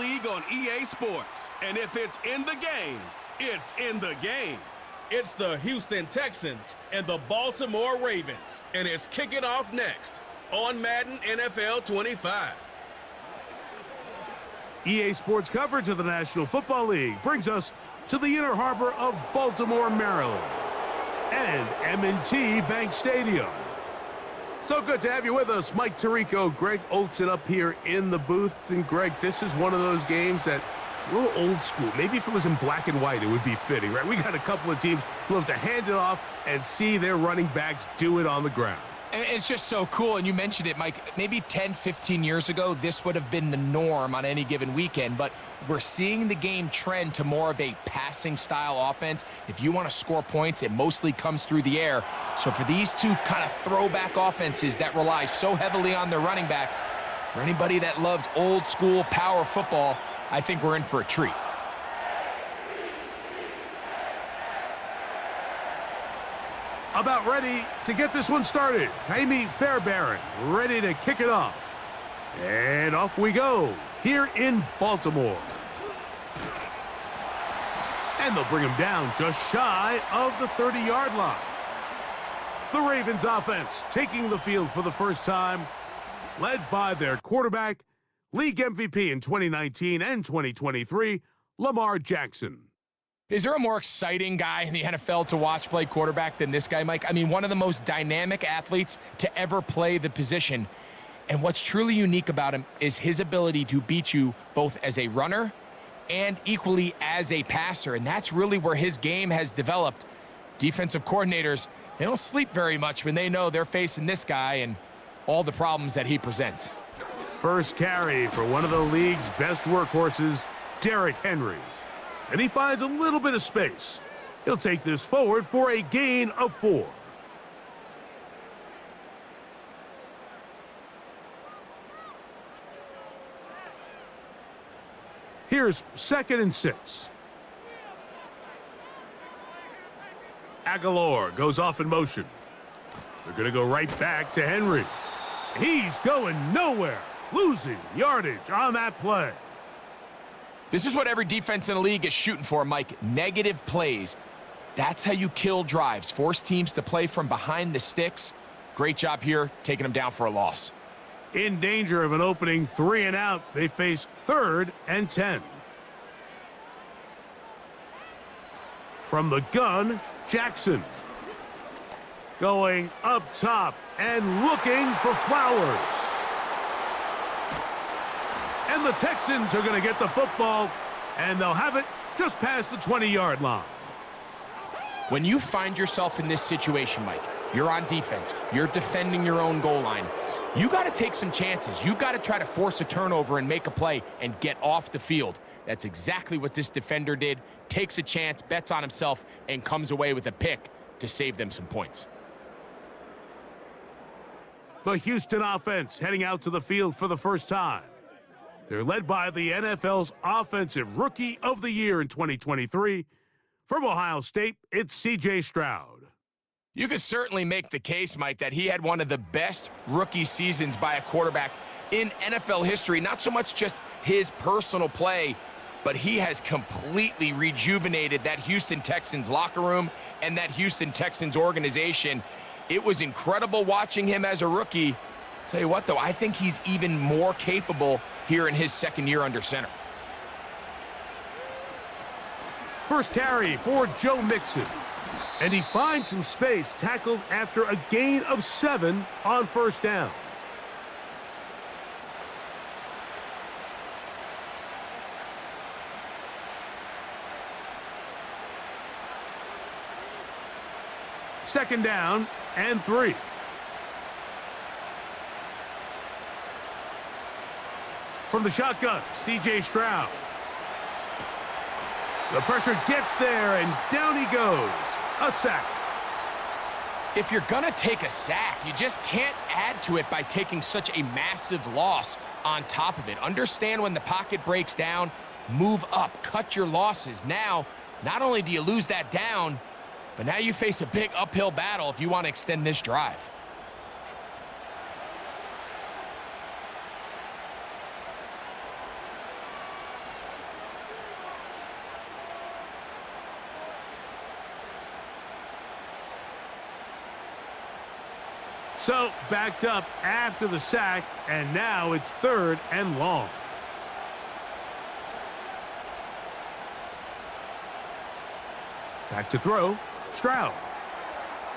league on EA Sports. And if it's in the game, it's in the game. It's the Houston Texans and the Baltimore Ravens. And it's kicking off next on Madden NFL 25. EA Sports coverage of the National Football League brings us to the inner harbor of Baltimore, Maryland, and M&T Bank Stadium. So good to have you with us, Mike Tirico, Greg Olson up here in the booth. And Greg, this is one of those games that it's a little old school. Maybe if it was in black and white, it would be fitting, right? We got a couple of teams who love to hand it off and see their running backs do it on the ground. It's just so cool, and you mentioned it, Mike. Maybe 10, 15 years ago, this would have been the norm on any given weekend, but we're seeing the game trend to more of a passing-style offense. If you want to score points, it mostly comes through the air. So for these two kind of throwback offenses that rely so heavily on their running backs, for anybody that loves old-school power football, I think we're in for a treat. About ready to get this one started. Jaime Fairbairn ready to kick it off. And off we go here in Baltimore. And they'll bring him down just shy of the 30-yard line. The Ravens offense taking the field for the first time, led by their quarterback, league MVP in 2019 and 2023, Lamar Jackson. Is there a more exciting guy in the NFL to watch play quarterback than this guy, Mike? I mean, one of the most dynamic athletes to ever play the position. And what's truly unique about him is his ability to beat you both as a runner and equally as a passer. And that's really where his game has developed. Defensive coordinators, they don't sleep very much when they know they're facing this guy and all the problems that he presents. First carry for one of the league's best workhorses, Derrick Henry. And he finds a little bit of space. He'll take this forward for a gain of 4. Here's 2nd and 6. Aguilar goes off in motion. They're going to go right back to Henry. He's going nowhere, losing yardage on that play. This is what every defense in the league is shooting for, Mike. Negative plays. That's how you kill drives. Force teams to play from behind the sticks. Great job here, taking them down for a loss. In danger of an opening 3 and out, they face 3rd and 10. From the gun, Jackson. Going up top and looking for Flowers. And the Texans are going to get the football, and they'll have it just past the 20-yard line. When you find yourself in this situation, Mike, you're on defense, you're defending your own goal line, you got to take some chances. You got to try to force a turnover and make a play and get off the field. That's exactly what this defender did. Takes a chance, bets on himself, and comes away with a pick to save them some points. The Houston offense heading out to the field for the first time. They're led by the NFL's Offensive Rookie of the Year in 2023. From Ohio State, it's C.J. Stroud. You could certainly make the case, Mike, that he had one of the best rookie seasons by a quarterback in NFL history. Not so much just his personal play, but he has completely rejuvenated that Houston Texans locker room and that Houston Texans organization. It was incredible watching him as a rookie. Tell you what, though, I think he's even more capable here in his 2nd year under center. First carry for Joe Mixon. And he finds some space, tackled after a gain of 7 on 1st down. Second down and 3. From the shotgun, C.J. Stroud. The pressure gets there, and down he goes. A sack. If you're going to take a sack, you just can't add to it by taking such a massive loss on top of it. Understand when the pocket breaks down, move up, cut your losses. Now, not only do you lose that down, but now you face a big uphill battle if you want to extend this drive. So backed up after the sack, and now it's 3rd and long. Back to throw. Stroud.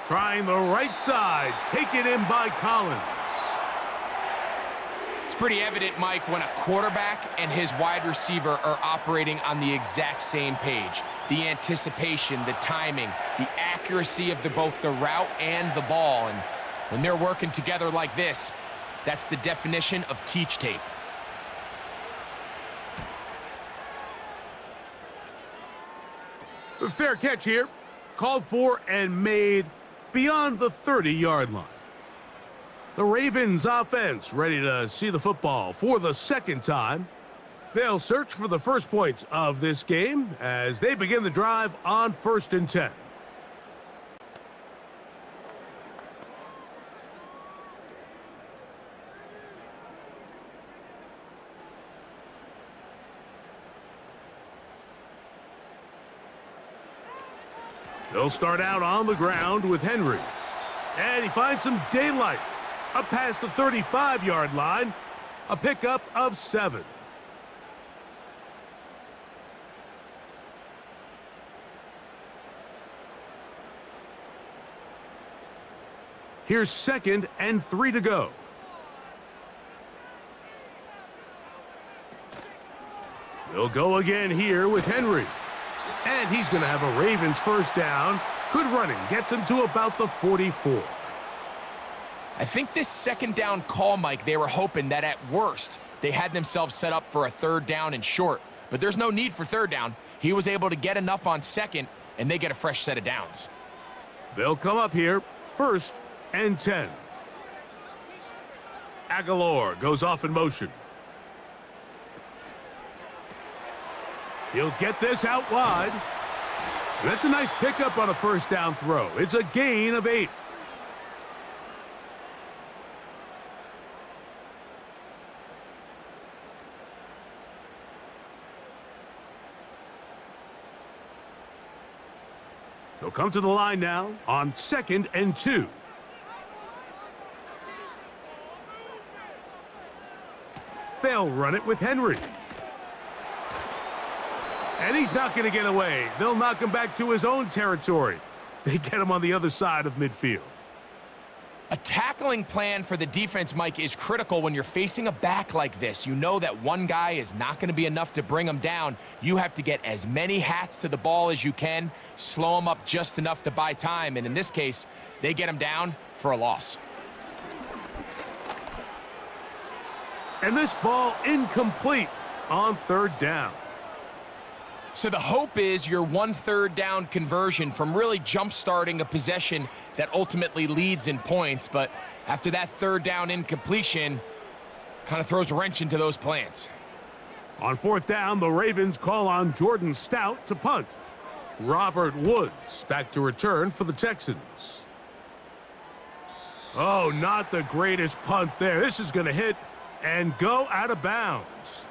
Trying the right side. Taken in by Collins. It's pretty evident, Mike, when a quarterback and his wide receiver are operating on the exact same page. The anticipation, the timing, the accuracy of both the route and the ball. And when they're working together like this, that's the definition of teach tape. Fair catch here. Called for and made beyond the 30-yard line. The Ravens offense ready to see the football for the 2nd time. They'll search for the first points of this game as they begin the drive on 1st and 10. They'll start out on the ground with Henry. And he finds some daylight. Up past the 35-yard line. A pickup of 7. Here's 2nd and 3 to go. They'll go again here with Henry. And he's going to have a Ravens first down. Good running. Gets him to about the 44. I think this 2nd down call, Mike, they were hoping that at worst they had themselves set up for a 3rd down and short. But there's no need for 3rd down. He was able to get enough on 2nd, and they get a fresh set of downs. They'll come up here 1st and 10. Aguilar goes off in motion. He'll get this out wide. That's a nice pickup on a 1st down throw. It's a gain of 8. They'll come to the line now on 2nd and 2. They'll run it with Henry. And he's not going to get away. They'll knock him back to his own territory. They get him on the other side of midfield. A tackling plan for the defense, Mike, is critical when you're facing a back like this. You know that one guy is not going to be enough to bring him down. You have to get as many hats to the ball as you can, slow him up just enough to buy time. And in this case, they get him down for a loss. And this ball incomplete on 3rd down. So the hope is your 1 3rd down conversion from really jump-starting a possession that ultimately leads in points. But after that 3rd down incompletion, kind of throws a wrench into those plans. On 4th down, the Ravens call on Jordan Stout to punt. Robert Woods back to return for the Texans. Oh, not the greatest punt there. This is going to hit and go out of bounds.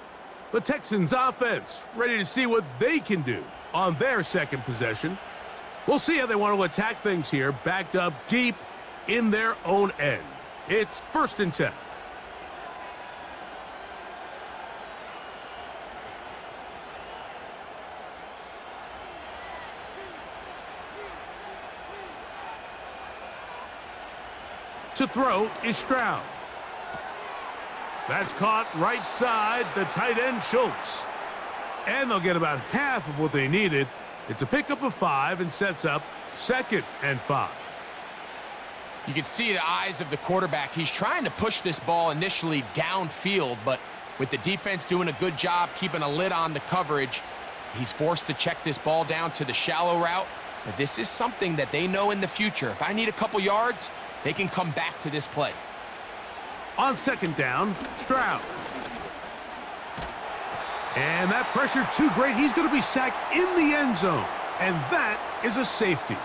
The Texans offense ready to see what they can do on their 2nd possession. We'll see how they want to attack things here, backed up deep in their own end. It's 1st and 10. To throw is Stroud. That's caught right side, the tight end Schultz. And they'll get about half of what they needed. It's a pickup of 5 and sets up 2nd and 5. You can see the eyes of the quarterback. He's trying to push this ball initially downfield, but with the defense doing a good job keeping a lid on the coverage, he's forced to check this ball down to the shallow route. But this is something that they know in the future. If I need a couple yards, they can come back to this play. On 2nd down, Stroud. And that pressure too great. He's going to be sacked in the end zone. And that is a safety.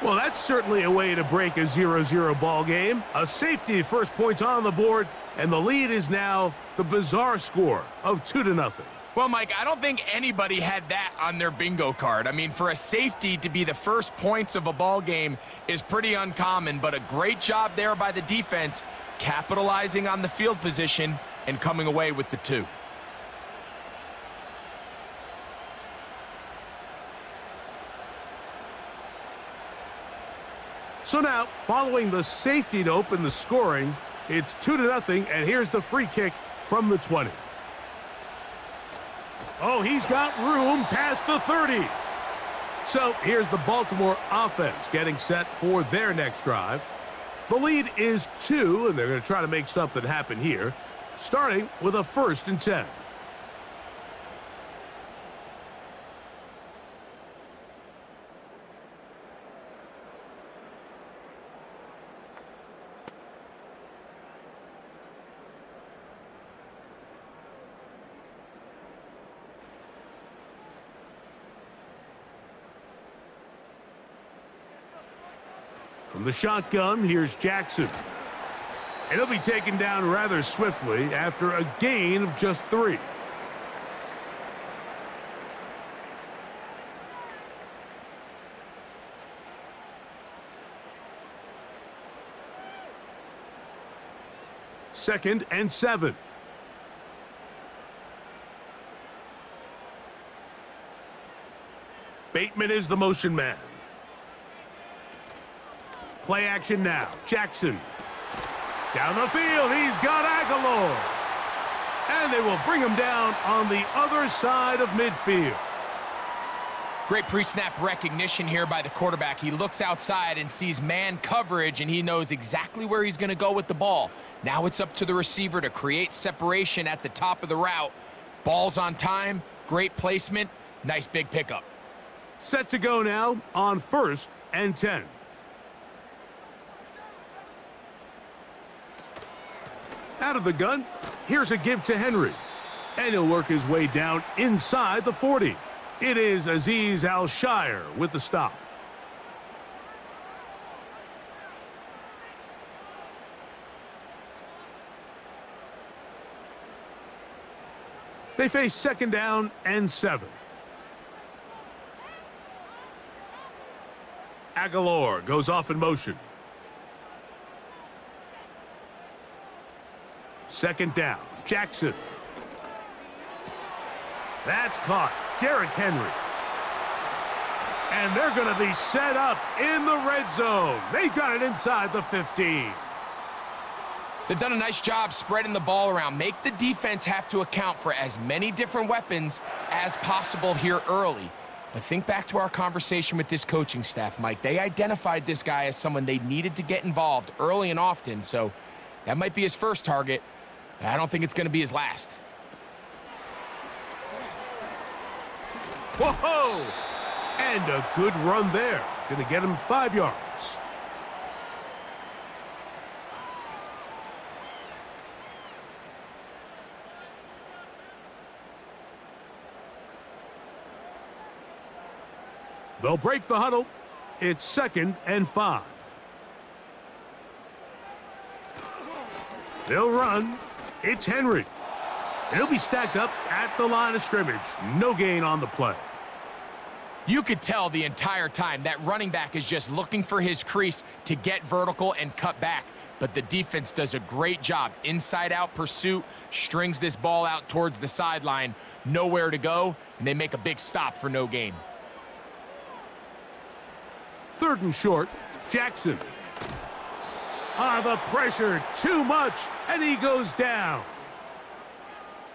Well, that's certainly a way to break a 0-0 ball game. A safety, first points on the board, and the lead is now the bizarre score of 2-0. Well, Mike, I don't think anybody had that on their bingo card. I mean, for a safety to be the first points of a ball game is pretty uncommon, but a great job there by the defense, capitalizing on the field position and coming away with the 2. So now, following the safety to open the scoring, it's 2-0, and here's the free kick from the 20. Oh, he's got room past the 30. So here's the Baltimore offense getting set for their next drive. The lead is 2, and they're going to try to make something happen here, starting with a 1st and 10. From the shotgun, here's Jackson. And he'll be taken down rather swiftly after a gain of just 3. Second and 7. Bateman is the motion man. Play action now. Jackson. Down the field. He's got Aguilar. And they will bring him down on the other side of midfield. Great pre-snap recognition here by the quarterback. He looks outside and sees man coverage, and he knows exactly where he's going to go with the ball. Now it's up to the receiver to create separation at the top of the route. Ball's on time. Great placement. Nice big pickup. Set to go now on 1st and 10. Out of the gun, here's a give to Henry. And he'll work his way down inside the 40. It is Azeez Al-Shire with the stop. They face 2nd down and 7. Aguilar goes off in motion. 2nd down. Jackson. That's caught. Derrick Henry. And they're going to be set up in the red zone. They've got it inside the 15. They've done a nice job spreading the ball around. Make the defense have to account for as many different weapons as possible here early. But think back to our conversation with this coaching staff, Mike. They identified this guy as someone they needed to get involved early and often, so that might be his first target. I don't think it's going to be his last. Whoa! And a good run there. Going to get him 5 yards. They'll break the huddle. It's 2nd and 5. They'll run. It's Henry. And he'll be stacked up at the line of scrimmage. No gain on the play. You could tell the entire time that running back is just looking for his crease to get vertical and cut back. But the defense does a great job. Inside-out pursuit, strings this ball out towards the sideline. Nowhere to go, and they make a big stop for no gain. 3rd and short. Jackson. The pressure, too much, and he goes down.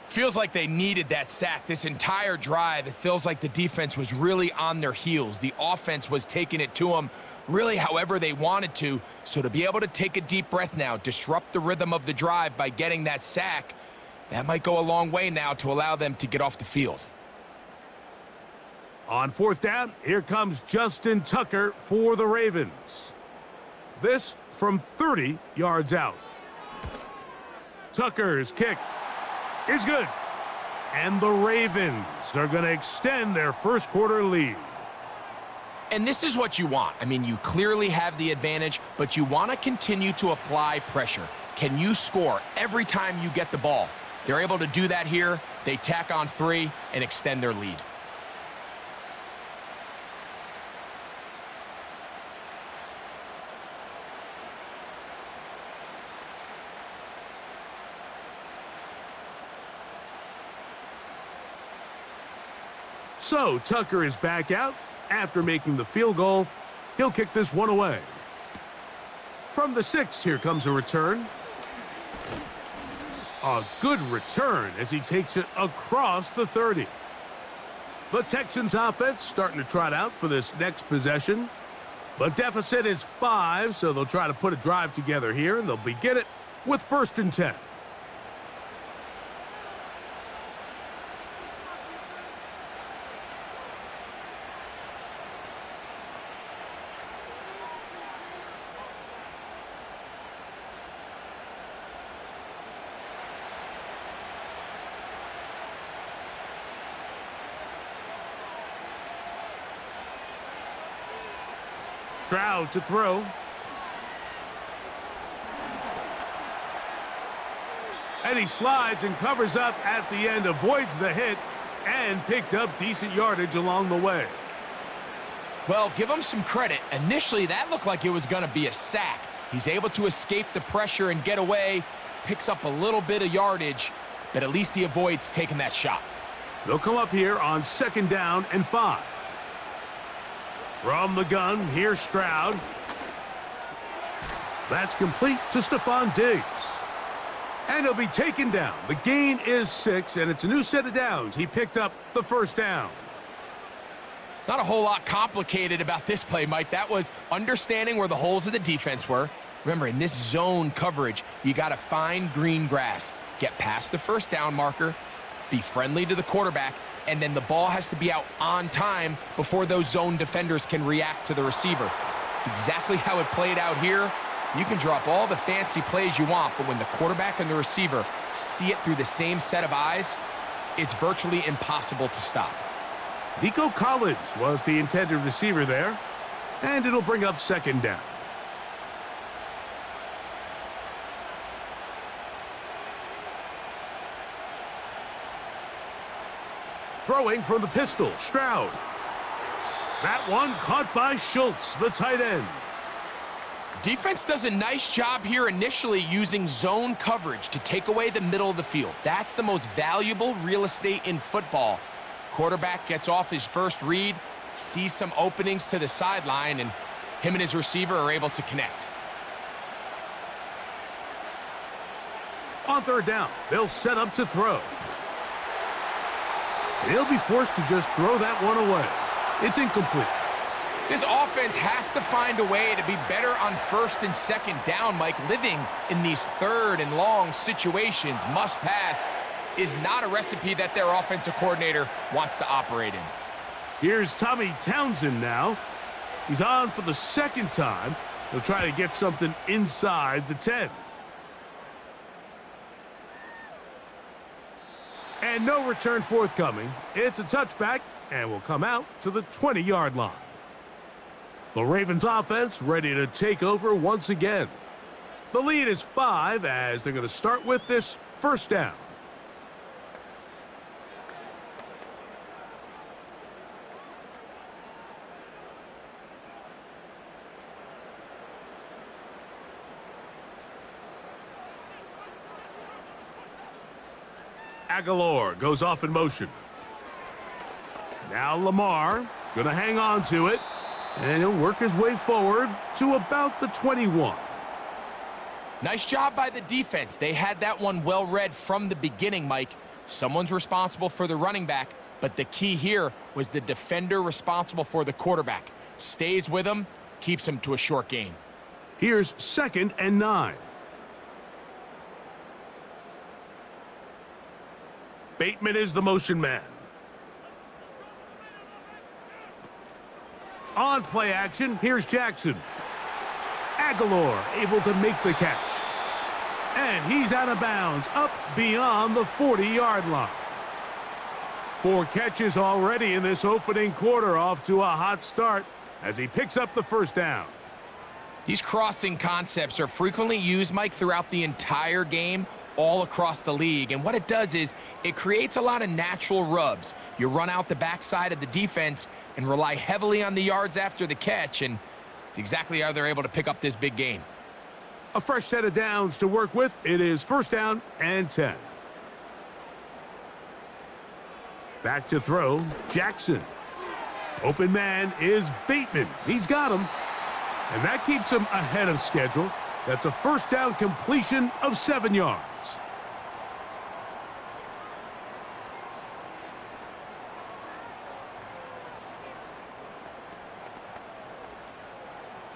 Feels like they needed that sack this entire drive. It feels like the defense was really on their heels. The offense was taking it to them really however they wanted to. So to be able to take a deep breath now, disrupt the rhythm of the drive by getting that sack, that might go a long way now to allow them to get off the field. On 4th down, here comes Justin Tucker for the Ravens. This from 30 yards out. Tucker's kick is good. And the Ravens are going to extend their first quarter lead. And this is what you want. I mean, you clearly have the advantage, but you want to continue to apply pressure. Can you score every time you get the ball? They're able to do that here, They tack on 3 and extend their lead. So Tucker is back out after making the field goal. He'll kick this one away. From the 6, here comes a return. A good return as he takes it across the 30. The Texans offense starting to trot out for this next possession. The deficit is 5, so they'll try to put a drive together here, and they'll begin it with 1st and 10. Stroud to throw. And he slides and covers up at the end, avoids the hit, and picked up decent yardage along the way. Well, give him some credit. Initially, that looked like it was going to be a sack. He's able to escape the pressure and get away, picks up a little bit of yardage, but at least he avoids taking that shot. They'll come up here on 2nd down and 5. From the gun, here's Stroud. That's complete to Stephon Diggs. And he'll be taken down. The gain is 6, and it's a new set of downs. He picked up the 1st down. Not a whole lot complicated about this play, Mike. That was understanding where the holes of the defense were. Remember, in this zone coverage, you got to find green grass. Get past the 1st down marker, be friendly to the quarterback, and then the ball has to be out on time before those zone defenders can react to the receiver. It's exactly how it played out here. You can drop all the fancy plays you want, but when the quarterback and the receiver see it through the same set of eyes, it's virtually impossible to stop. Nico Collins was the intended receiver there, and it'll bring up 2nd down. Throwing from the pistol, Stroud. That one caught by Schultz, the tight end. Defense does a nice job here initially using zone coverage to take away the middle of the field. That's the most valuable real estate in football. Quarterback gets off his first read, sees some openings to the sideline, and him and his receiver are able to connect. On 3rd down, they'll set up to throw. And he'll be forced to just throw that one away. It's incomplete. This offense has to find a way to be better on 1st and 2nd down, Mike. Living in these 3rd and long situations, must pass, is not a recipe that their offensive coordinator wants to operate in. Here's Tommy Townsend now. He's on for the 2nd time. He'll try to get something inside the 10. And no return forthcoming. It's a touchback, and will come out to the 20-yard line. The Ravens offense ready to take over once again. The lead is 5 as they're going to start with this 1st down. Aguilar goes off in motion. Now Lamar going to hang on to it, and he'll work his way forward to about the 21. Nice job by the defense. They had that one well read from the beginning, Mike. Someone's responsible for the running back, but the key here was the defender responsible for the quarterback. Stays with him, keeps him to a short gain. Here's 2nd and 9. Bateman is the motion man. On play action, here's Jackson. Aguilar able to make the catch. And he's out of bounds, up beyond the 40-yard line. 4 catches already in this opening quarter, off to a hot start as he picks up the 1st down. These crossing concepts are frequently used, Mike, throughout the entire game. all across the league. And what it does is it creates a lot of natural rubs. You run out the backside of the defense and rely heavily on the yards after the catch, and it's exactly how they're able to pick up this big game. A fresh set of downs to work with. It is 1st down and 10. Back to throw, Jackson. Open man is Bateman. He's got him. And that keeps him ahead of schedule. That's a 1st down completion of 7 yards.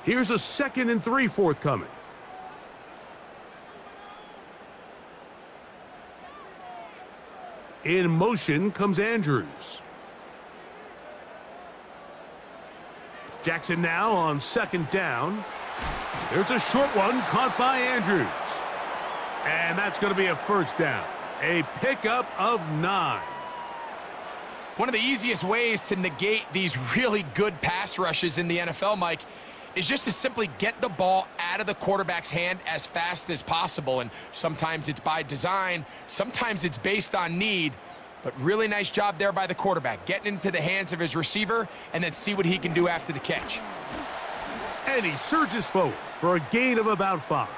Here's a 2nd and 3 forthcoming. In motion comes Andrews. Jackson now on 2nd down. There's a short one caught by Andrews. And that's going to be a 1st down. A pickup of 9. One of the easiest ways to negate these really good pass rushes in the NFL, Mike, is just to simply get the ball out of the quarterback's hand as fast as possible. And sometimes it's by design, sometimes it's based on need. But really nice job there by the quarterback, getting into the hands of his receiver and then see what he can do after the catch. And he surges forward for a gain of about 5.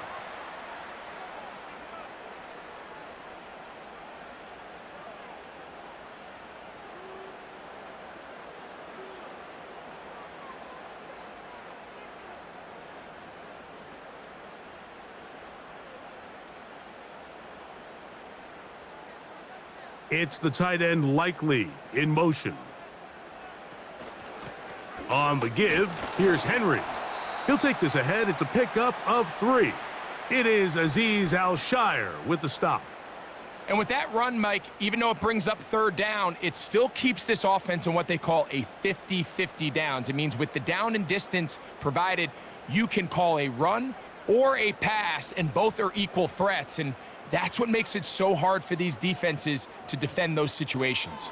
It's the tight end Likely in motion. On the give, here's Henry. He'll take this ahead. It's a pickup of 3. It is Azeez Al-Shire with the stop. And with that run, Mike, even though it brings up 3rd down, it still keeps this offense in what they call a 50-50 downs. It means with the down and distance provided, you can call a run or a pass, and both are equal threats. And that's what makes it so hard for these defenses to defend those situations.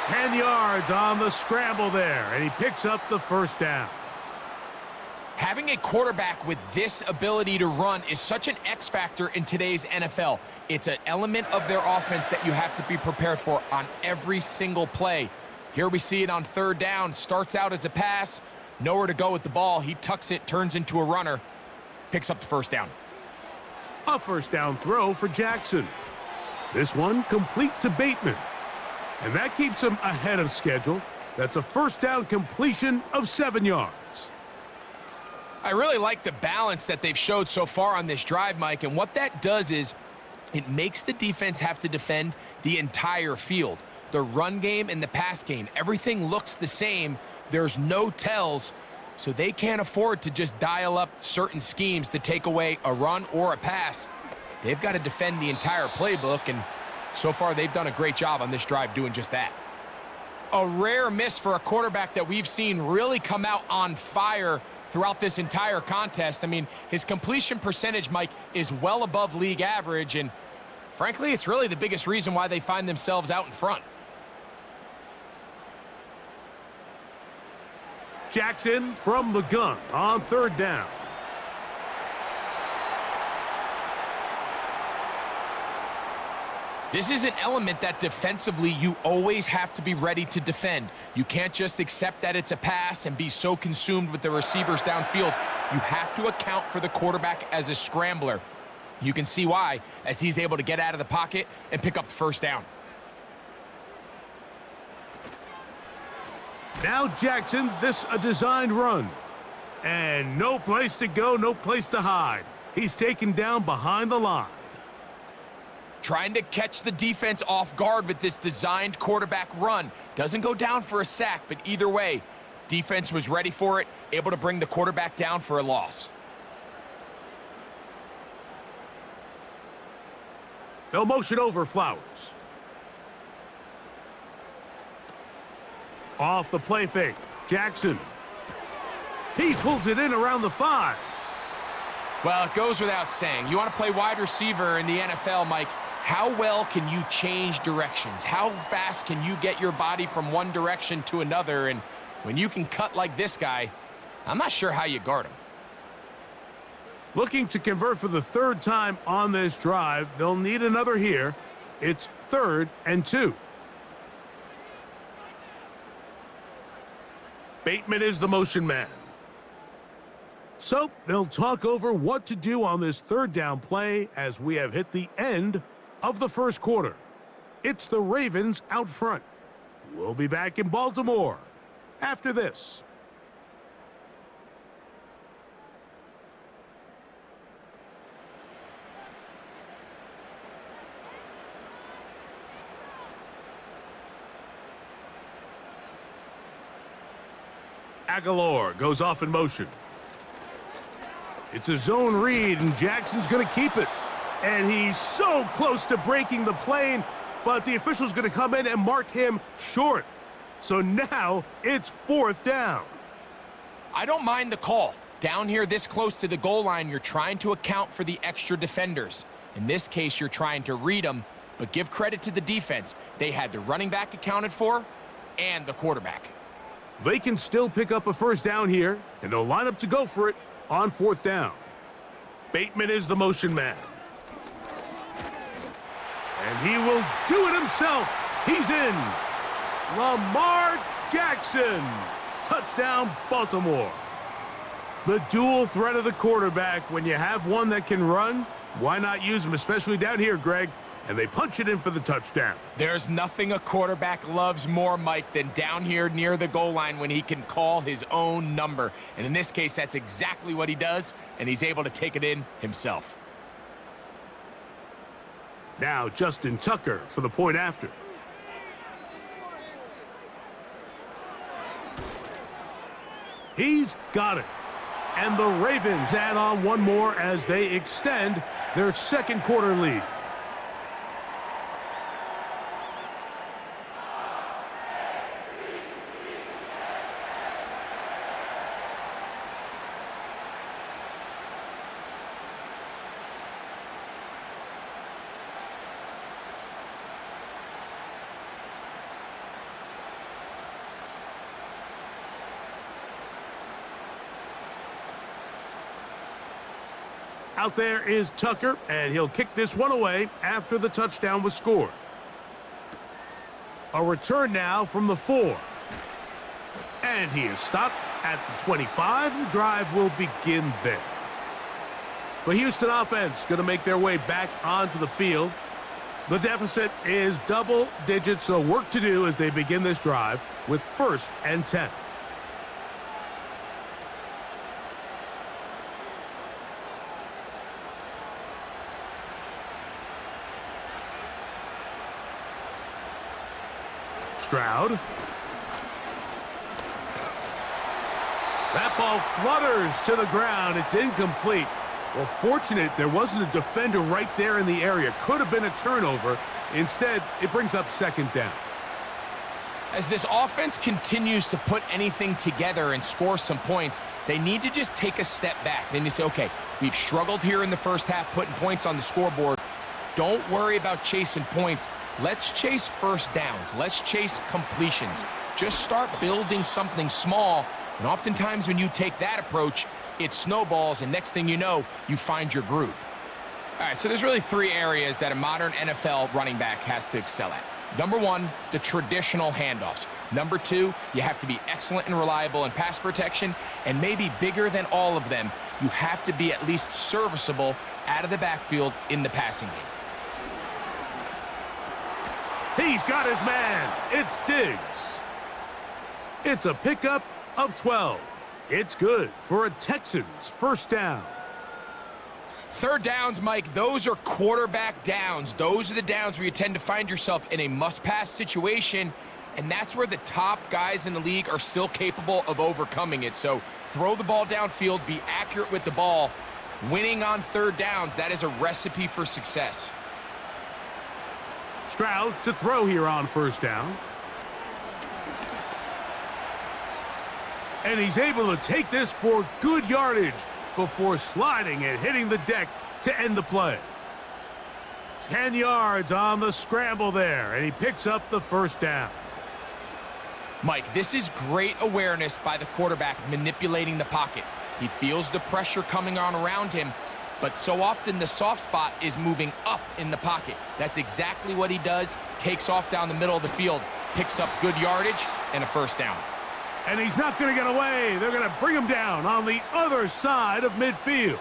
Ten yards on the scramble there, and he picks up the 1st down. Having a quarterback with this ability to run is such an X factor in today's NFL. It's an element of their offense that you have to be prepared for on every single play. Here we see it on 3rd down. Starts out as a pass. Nowhere to go with the ball. He tucks it, turns into a runner, picks up the 1st down. A 1st down throw for Jackson. This one complete to Bateman. And that keeps him ahead of schedule. That's a 1st down completion of 7 yards. I really like the balance that they've showed so far on this drive, Mike, and what that does is it makes the defense have to defend the entire field. The run game and the pass game, everything looks the same. There's no tells, so they can't afford to just dial up certain schemes to take away a run or a pass. They've got to defend the entire playbook, and so far they've done a great job on this drive doing just that. A rare miss for a quarterback that we've seen really come out on fire throughout this entire contest. I mean, his completion percentage, Mike, is well above league average, and frankly, it's really the biggest reason why they find themselves out in front. Jackson from the gun on 3rd down. This is an element that defensively you always have to be ready to defend. You can't just accept that it's a pass and be so consumed with the receivers downfield. You have to account for the quarterback as a scrambler. You can see why, as he's able to get out of the pocket and pick up the 1st down. Now Jackson, this a designed run. And no place to go, no place to hide. He's taken down behind the line. Trying to catch the defense off guard with this designed quarterback run. Doesn't go down for a sack, but either way, defense was ready for it, able to bring the quarterback down for a loss. They'll motion over Flowers. Off the play fake, Jackson. He pulls it in around the 5. Well, it goes without saying. You want to play wide receiver in the NFL, Mike. How well can you change directions? How fast can you get your body from one direction to another? And when you can cut like this guy, I'm not sure how you guard him. Looking to convert for the third time on this drive. They'll need another here. It's 3rd and 2. Bateman is the motion man. So they'll talk over what to do on this 3rd down play as we have hit the end of the first quarter. It's the Ravens out front. We'll be back in Baltimore after this. Aguilar goes off in motion. It's a zone read, and Jackson's going to keep it. And he's so close to breaking the plane, but the official's going to come in and mark him short. So now it's 4th down. I don't mind the call. Down here this close to the goal line, you're trying to account for the extra defenders. In this case, you're trying to read them, but give credit to the defense. They had the running back accounted for and the quarterback. They can still pick up a 1st down here, and they'll line up to go for it on 4th down. Bateman is the motion man. And he will do it himself. He's in. Lamar Jackson. Touchdown, Baltimore. The dual threat of the quarterback. When you have one that can run, why not use him, especially down here, Greg? And they punch it in for the touchdown. There's nothing a quarterback loves more, Mike, than down here near the goal line when he can call his own number. And in this case, that's exactly what he does, and he's able to take it in himself. Now Justin Tucker for the point after. He's got it. And the Ravens add on one more as they extend their 2nd quarter lead. Out there is Tucker, and he'll kick this one away after the touchdown was scored. A return now from the 4. And he is stopped at the 25. The drive will begin there. The Houston offense going to make their way back onto the field. The deficit is double digits, so work to do as they begin this drive with 1st and 10. Stroud. That ball flutters to the ground. It's incomplete. Well, fortunate there wasn't a defender right there in the area. Could have been a turnover. Instead, it brings up 2nd down. As this offense continues to put anything together and score some points, they need to just take a step back. Then you say, okay, we've struggled here in the first half putting points on the scoreboard. Don't worry about chasing points. Let's chase 1st downs. Let's chase completions. Just start building something small, and oftentimes when you take that approach, it snowballs, and next thing you know, you find your groove. All right, so there's really 3 areas that a modern NFL running back has to excel at. Number 1, the traditional handoffs. Number 2, you have to be excellent and reliable in pass protection, and maybe bigger than all of them, you have to be at least serviceable out of the backfield in the passing game. He's got his man. It's Diggs. It's a pickup of 12. It's good for a Texans 1st down. 3rd downs, Mike, those are quarterback downs. Those are the downs where you tend to find yourself in a must-pass situation, and that's where the top guys in the league are still capable of overcoming it. So throw the ball downfield, be accurate with the ball. Winning on 3rd downs, that is a recipe for success. Stroud to throw here on 1st down. And he's able to take this for good yardage before sliding and hitting the deck to end the play. 10 yards on the scramble there, and he picks up the 1st down. Mike, this is great awareness by the quarterback manipulating the pocket. He feels the pressure coming on around him, but so often the soft spot is moving up in the pocket. That's exactly what he does. Takes off down the middle of the field, picks up good yardage, and a first down. And he's not going to get away. They're going to bring him down on the other side of midfield.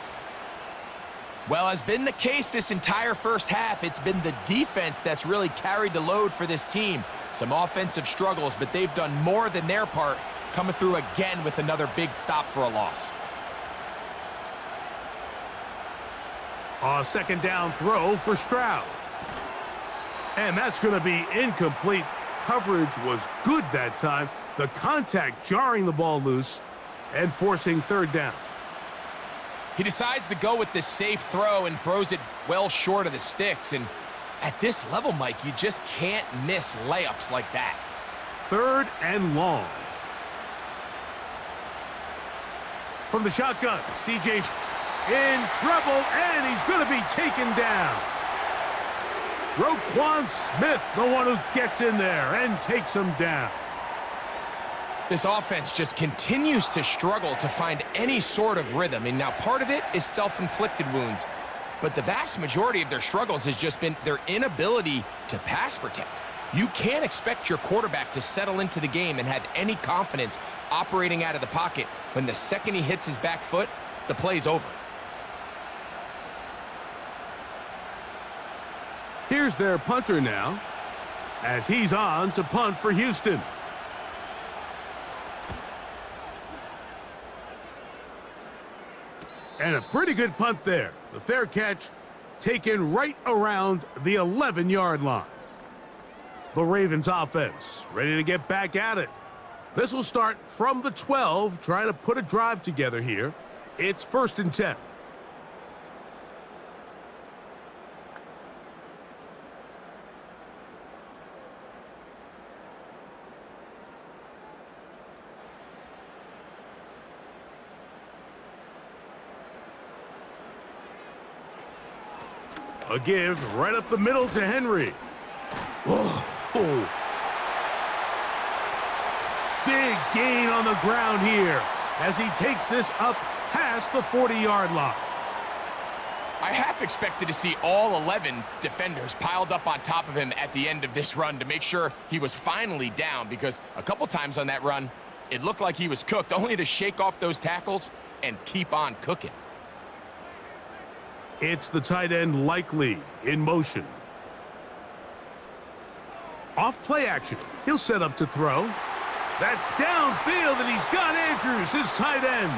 Well, as been the case this entire first half, it's been the defense that's really carried the load for this team. Some offensive struggles, but they've done more than their part, coming through again with another big stop for a loss. A second down throw for Stroud. And that's going to be incomplete. Coverage was good that time. The contact jarring the ball loose and forcing third down. He decides to go with this safe throw and throws it well short of the sticks. And at this level, Mike, you just can't miss layups like that. Third and long. From the shotgun, CJ in trouble, and he's going to be taken down. Roquan Smith, the one who gets in there and takes him down. This offense just continues to struggle to find any sort of rhythm. And now part of it is self-inflicted wounds, but the vast majority of their struggles has just been their inability to pass protect. You can't expect your quarterback to settle into the game and have any confidence operating out of the pocket when the second he hits his back foot, the play's over. Here's their punter now, as he's on to punt for Houston. And a pretty good punt there. The fair catch taken right around the 11-yard line. The Ravens offense ready to get back at it. This will start from the 12, trying to put a drive together here. It's 1st and 10. A give right up the middle to Henry. Whoa. Big gain on the ground here as he takes this up past the 40-yard line. I half expected to see all 11 defenders piled up on top of him at the end of this run to make sure he was finally down, because a couple times on that run, it looked like he was cooked, only to shake off those tackles and keep on cooking. It's the tight end Likely in motion. Off play action. He'll set up to throw. That's downfield, and he's got Andrews, his tight end.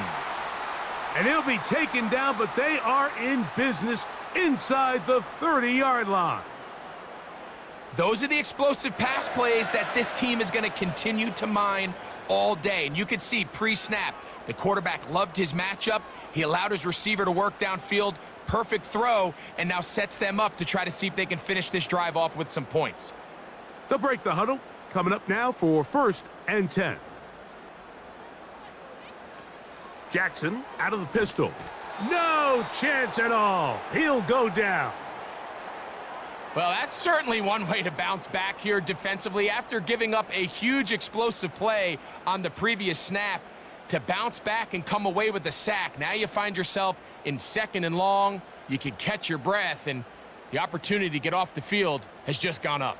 And he'll be taken down, but they are in business inside the 30-yard line. Those are the explosive pass plays that this team is going to continue to mine all day. And you could see pre-snap, the quarterback loved his matchup. He allowed his receiver to work downfield. Perfect throw, and now sets them up to try to see if they can finish this drive off with some points. They'll break the huddle. Coming up now for 1st and 10. Jackson out of the pistol. No chance at all. He'll go down. Well, that's certainly one way to bounce back here defensively after giving up a huge explosive play on the previous snap. To bounce back and come away with a sack. Now you find yourself in 2nd and long. You can catch your breath, and the opportunity to get off the field has just gone up.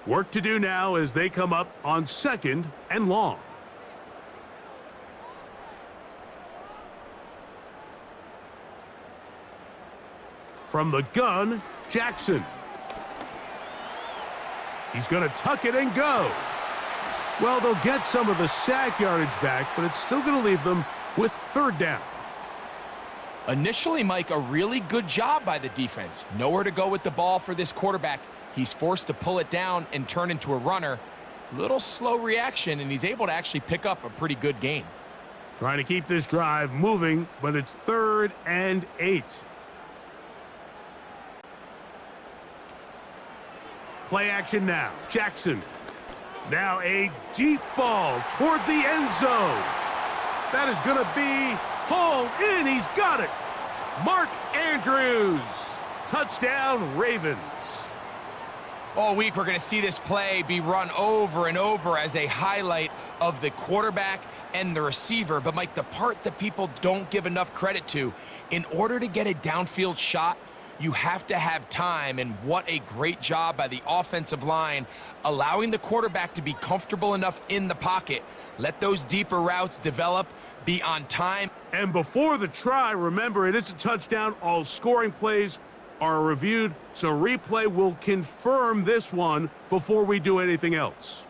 Work to do now as they come up on 2nd and long. From the gun, Jackson. He's going to tuck it and go. Well, they'll get some of the sack yardage back, but it's still going to leave them with 3rd down. Initially, Mike, a really good job by the defense. Nowhere to go with the ball for this quarterback. He's forced to pull it down and turn into a runner. Little slow reaction, and he's able to actually pick up a pretty good gain. Trying to keep this drive moving, but it's 3rd and 8. Play action now. Jackson. Now a deep ball toward the end zone. That is going to be hauled in. He's got it. Mark Andrews. Touchdown, Ravens. All week, we're going to see this play be run over and over as a highlight of the quarterback and the receiver. But, Mike, the part that people don't give enough credit to, in order to get a downfield shot, you have to have time, and what a great job by the offensive line, allowing the quarterback to be comfortable enough in the pocket. Let those deeper routes develop, be on time. And before the try, remember, it is a touchdown. All scoring plays are reviewed, so replay will confirm this one before we do anything else.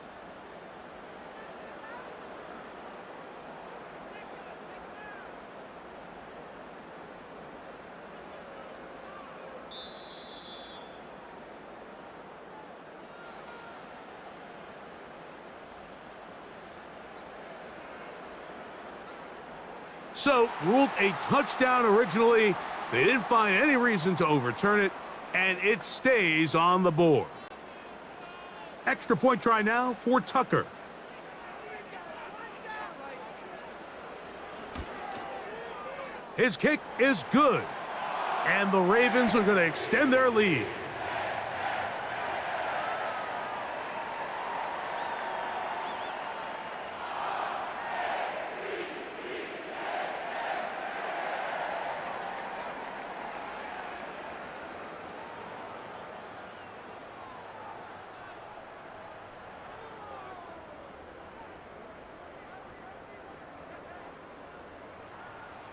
So, ruled a touchdown originally. They didn't find any reason to overturn it, and it stays on the board. Extra point try now for Tucker. His kick is good, and the Ravens are going to extend their lead.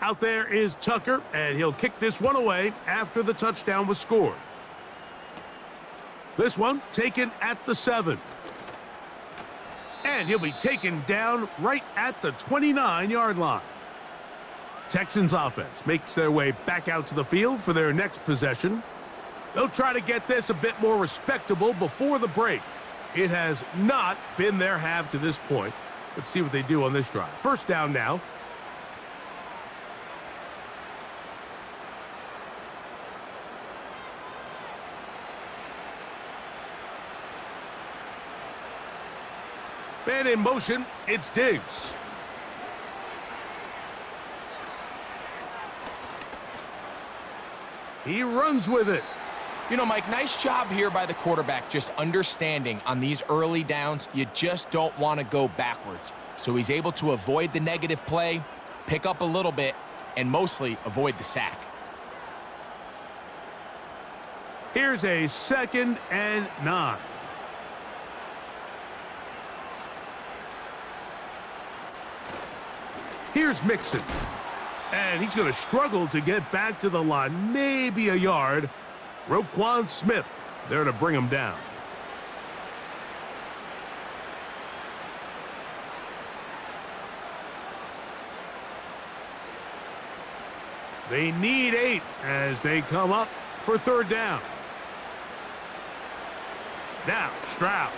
Out there is Tucker, and he'll kick this one away after the touchdown was scored. This one taken at the 7. And he'll be taken down right at the 29-yard line. Texans offense makes their way back out to the field for their next possession. They'll try to get this a bit more respectable before the break. It has not been their half to this point. Let's see what they do on this drive. First down now. And in motion, it's Diggs. He runs with it. You know, Mike, nice job here by the quarterback, just understanding on these early downs, you just don't want to go backwards. So he's able to avoid the negative play, pick up a little bit, and mostly avoid the sack. Here's a 2nd and 9. Here's Mixon, and he's going to struggle to get back to the line, maybe a yard. Roquan Smith there to bring him down. They need 8 as they come up for 3rd down. Now, Stroud.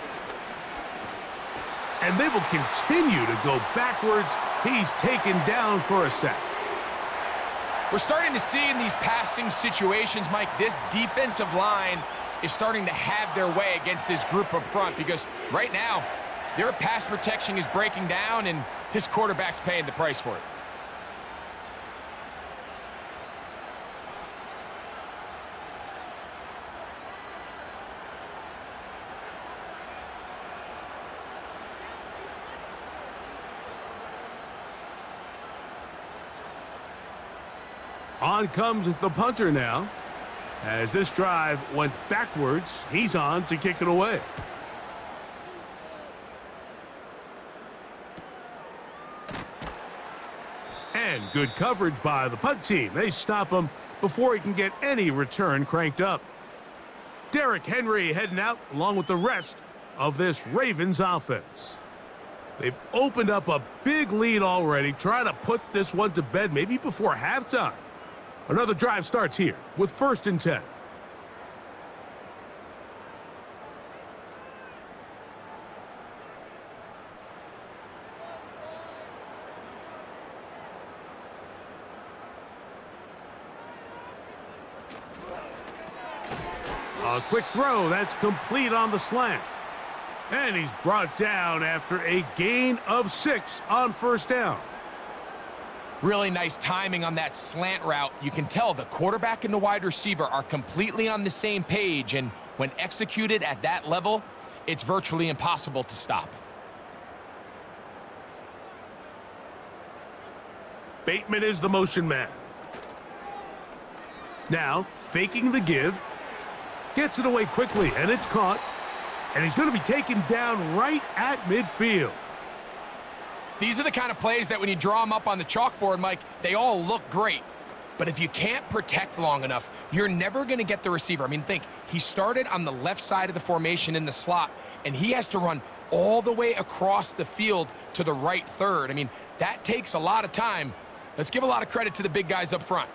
And they will continue to go backwards. He's taken down for a sack. We're starting to see in these passing situations, Mike, this defensive line is starting to have their way against this group up front, because right now, their pass protection is breaking down, and his quarterback's paying the price for it. On comes the punter now. As this drive went backwards, he's on to kick it away. And good coverage by the punt team. They stop him before he can get any return cranked up. Derrick Henry heading out along with the rest of this Ravens offense. They've opened up a big lead already, trying to put this one to bed maybe before halftime. Another drive starts here with 1st and 10. A quick throw that's complete on the slant. And he's brought down after a gain of 6 on 1st down. Really nice timing on that slant route. You can tell the quarterback and the wide receiver are completely on the same page, and When executed at that level, it's virtually impossible to stop. Bateman is the motion man. Now, faking the give. Gets it away quickly, and it's caught. And he's going to be taken down right at midfield. These are the kind of plays that when you draw them up on the chalkboard, Mike, they all look great. But if you can't protect long enough, you're never going to get the receiver. I mean, think, he started on the left side of the formation in the slot, and he has to run all the way across the field to the right third. I mean, that takes a lot of time. Let's give a lot of credit to the big guys up front.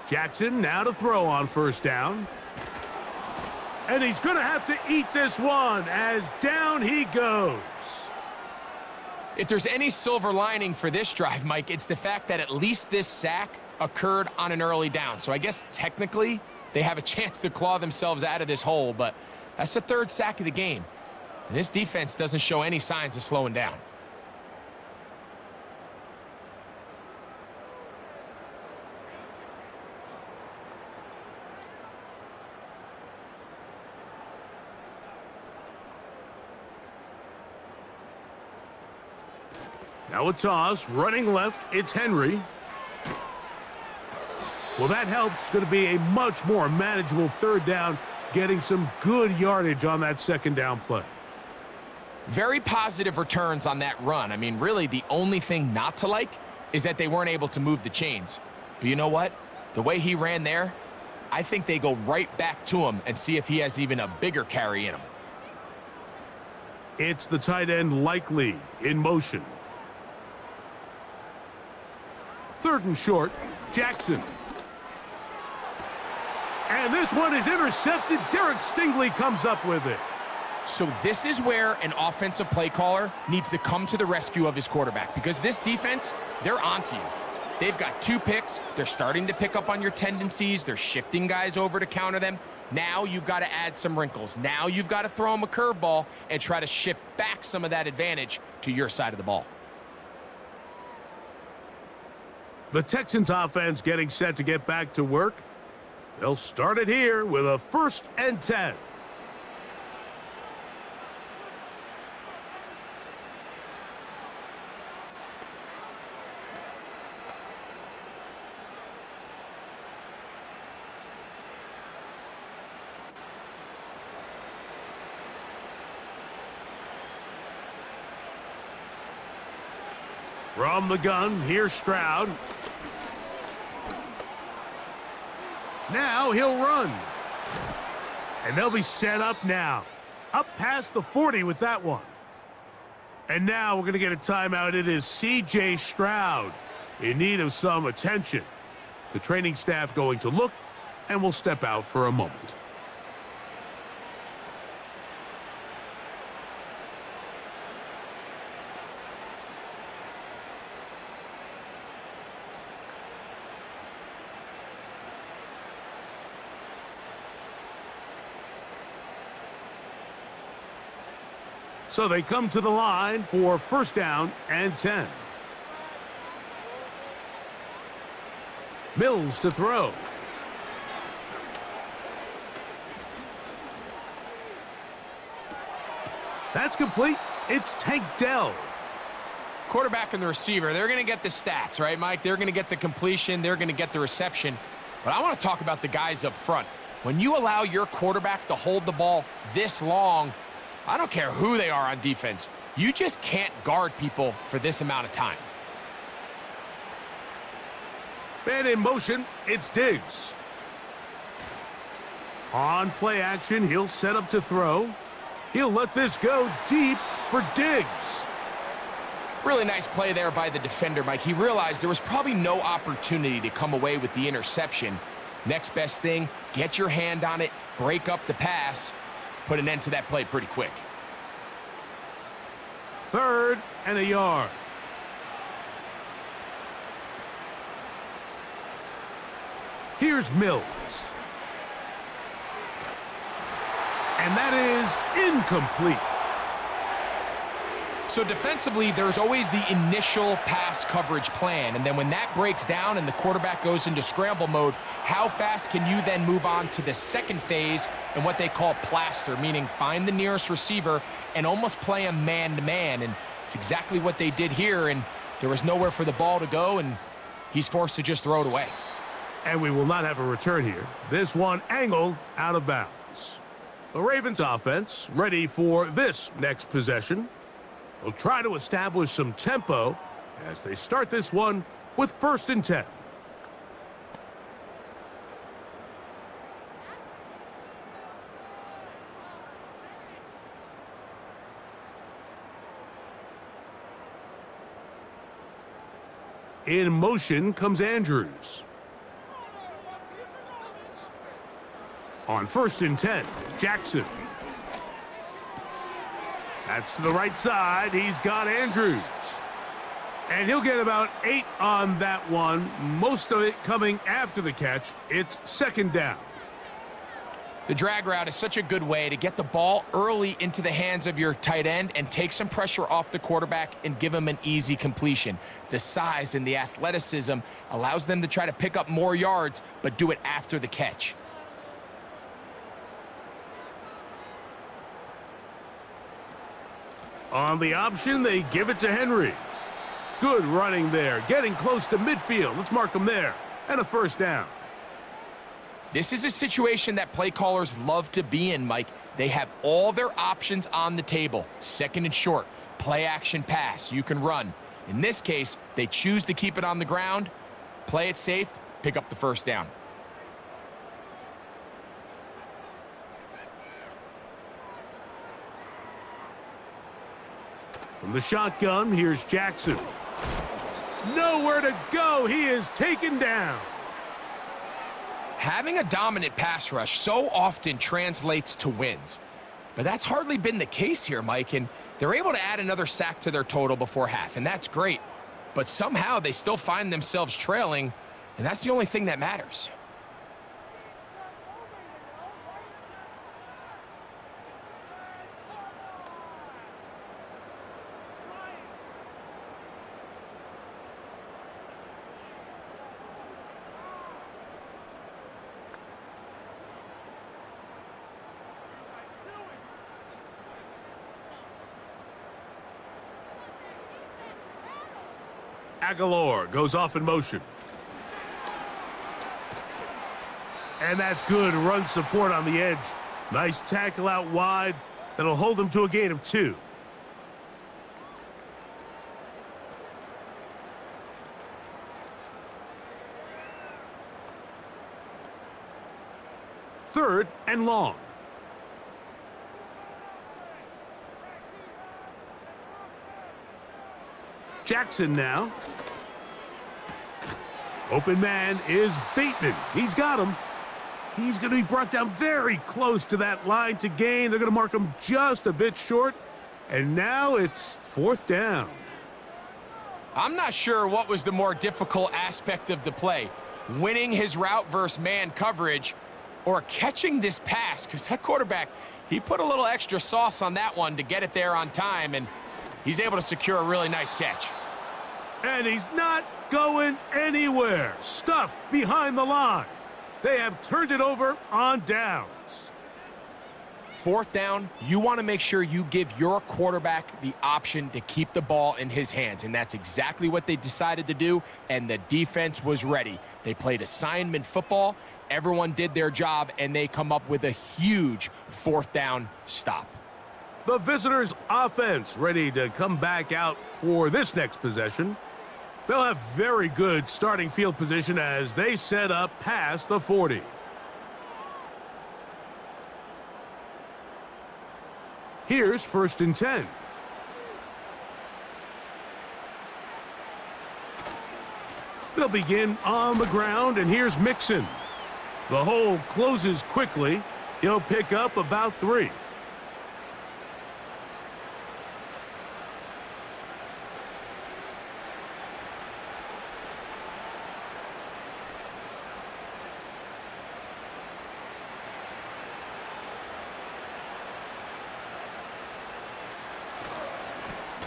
Jackson now to throw on first down. And he's going to have to eat this one as down he goes. If there's any silver lining for this drive, Mike, it's the fact that at least this sack occurred on an early down. So I guess technically they have a chance to claw themselves out of this hole, but that's the third sack of the game. And this defense doesn't show any signs of slowing down. Now a toss, running left, it's Henry. Well, that helps. It's going to be a much more manageable third down, getting some good yardage on that second down play. Very positive returns on that run. I mean, really, the only thing not to like is that they weren't able to move the chains. But you know what? The way he ran there, I think they go right back to him and see if he has even a bigger carry in him. It's the tight end Likely in motion. Third and short, Jackson. And this one is intercepted. Derek Stingley comes up with it. So this is where an offensive play caller needs to come to the rescue of his quarterback, because this defense, they're onto you. They've got 2 picks. They're starting to pick up on your tendencies. They're shifting guys over to counter them. Now you've got to add some wrinkles. Now you've got to throw them a curveball and try to shift back some of that advantage to your side of the ball. The Texans offense getting set to get back to work. They'll start it here with a 1st and 10. From the gun, here's Stroud. Now he'll run. And they'll be set up now. Up past the 40 with that one. And now we're going to get a timeout. It is C.J. Stroud in need of some attention. The training staff going to look, and we'll step out for a moment. So they come to the line for 1st down and 10. Mills to throw. That's complete. It's Tank Dell. Quarterback and the receiver, they're going to get the stats, right, Mike? They're going to get the completion. They're going to get the reception. But I want to talk about the guys up front. When you allow your quarterback to hold the ball this long, I don't care who they are on defense. You just can't guard people for this amount of time. Man in motion, it's Diggs. On play action, he'll set up to throw. He'll let this go deep for Diggs. Really nice play there by the defender, Mike. He realized there was probably no opportunity to come away with the interception. Next best thing, get your hand on it, break up the pass, put an end to that play pretty quick. 3rd and a yard. Here's Mills. And that is incomplete. So defensively, there's always the initial pass coverage plan, and then when that breaks down and the quarterback goes into scramble mode, how fast can you then move on to the second phase and what they call plaster, meaning find the nearest receiver and almost play him man-to-man, and it's exactly what they did here, and there was nowhere for the ball to go, and he's forced to just throw it away. And we will not have a return here. This one angled out of bounds. The Ravens offense ready for this next possession. They'll try to establish some tempo as they start this one with 1st and 10. In motion comes Andrews. On 1st and 10, Jackson. That's to the right side. He's got Andrews. And he'll get about 8 on that one, most of it coming after the catch. It's 2nd down. The drag route is such a good way to get the ball early into the hands of your tight end and take some pressure off the quarterback and give him an easy completion. The size and the athleticism allows them to try to pick up more yards, but do it after the catch. On the option, they give it to Henry. Good running there, getting close to midfield. Let's mark him there. And a 1st down. This is a situation that play callers love to be in, Mike. They have all their options on the table. 2nd and short, play action pass, you can run. In this case, they choose to keep it on the ground, play it safe, pick up the 1st down. From the shotgun, here's Jackson. Nowhere to go. He is taken down. Having a dominant pass rush so often translates to wins. But that's hardly been the case here, Mike, and they're able to add another sack to their total before half, and that's great. But somehow they still find themselves trailing, and that's the only thing that matters. Aguilar goes off in motion. And that's good run support on the edge. Nice tackle out wide. That'll hold them to a gain of 2. Third and long. Jackson now. Open man is Bateman. He's got him. He's going to be brought down very close to that line to gain. They're going to mark him just a bit short. And now it's 4th down. I'm not sure what was the more difficult aspect of the play, winning his route versus man coverage or catching this pass, because that quarterback, he put a little extra sauce on that one to get it there on time, and he's able to secure a really nice catch. And he's not going anywhere. Stuffed behind the line. They have turned it over on downs. 4th down, you want to make sure you give your quarterback the option to keep the ball in his hands, and that's exactly what they decided to do, and the defense was ready. They played assignment football, everyone did their job, and they come up with a huge 4th down stop. The visitors' offense ready to come back out for this next possession. They'll have very good starting field position as they set up past the 40. Here's 1st and 10. They'll begin on the ground, and here's Mixon. The hole closes quickly. He'll pick up about 3.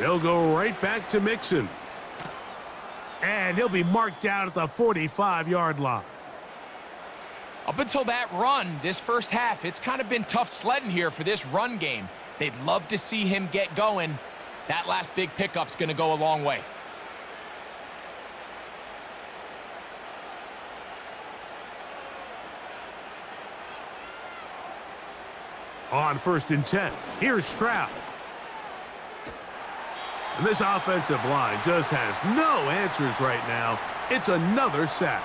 They'll go right back to Mixon. And he'll be marked down at the 45-yard line. Up until that run, this first half, it's kind of been tough sledding here for this run game. They'd love to see him get going. That last big pickup's going to go a long way. On 1st and 10, here's Stroud. And this offensive line just has no answers right now. It's another sack.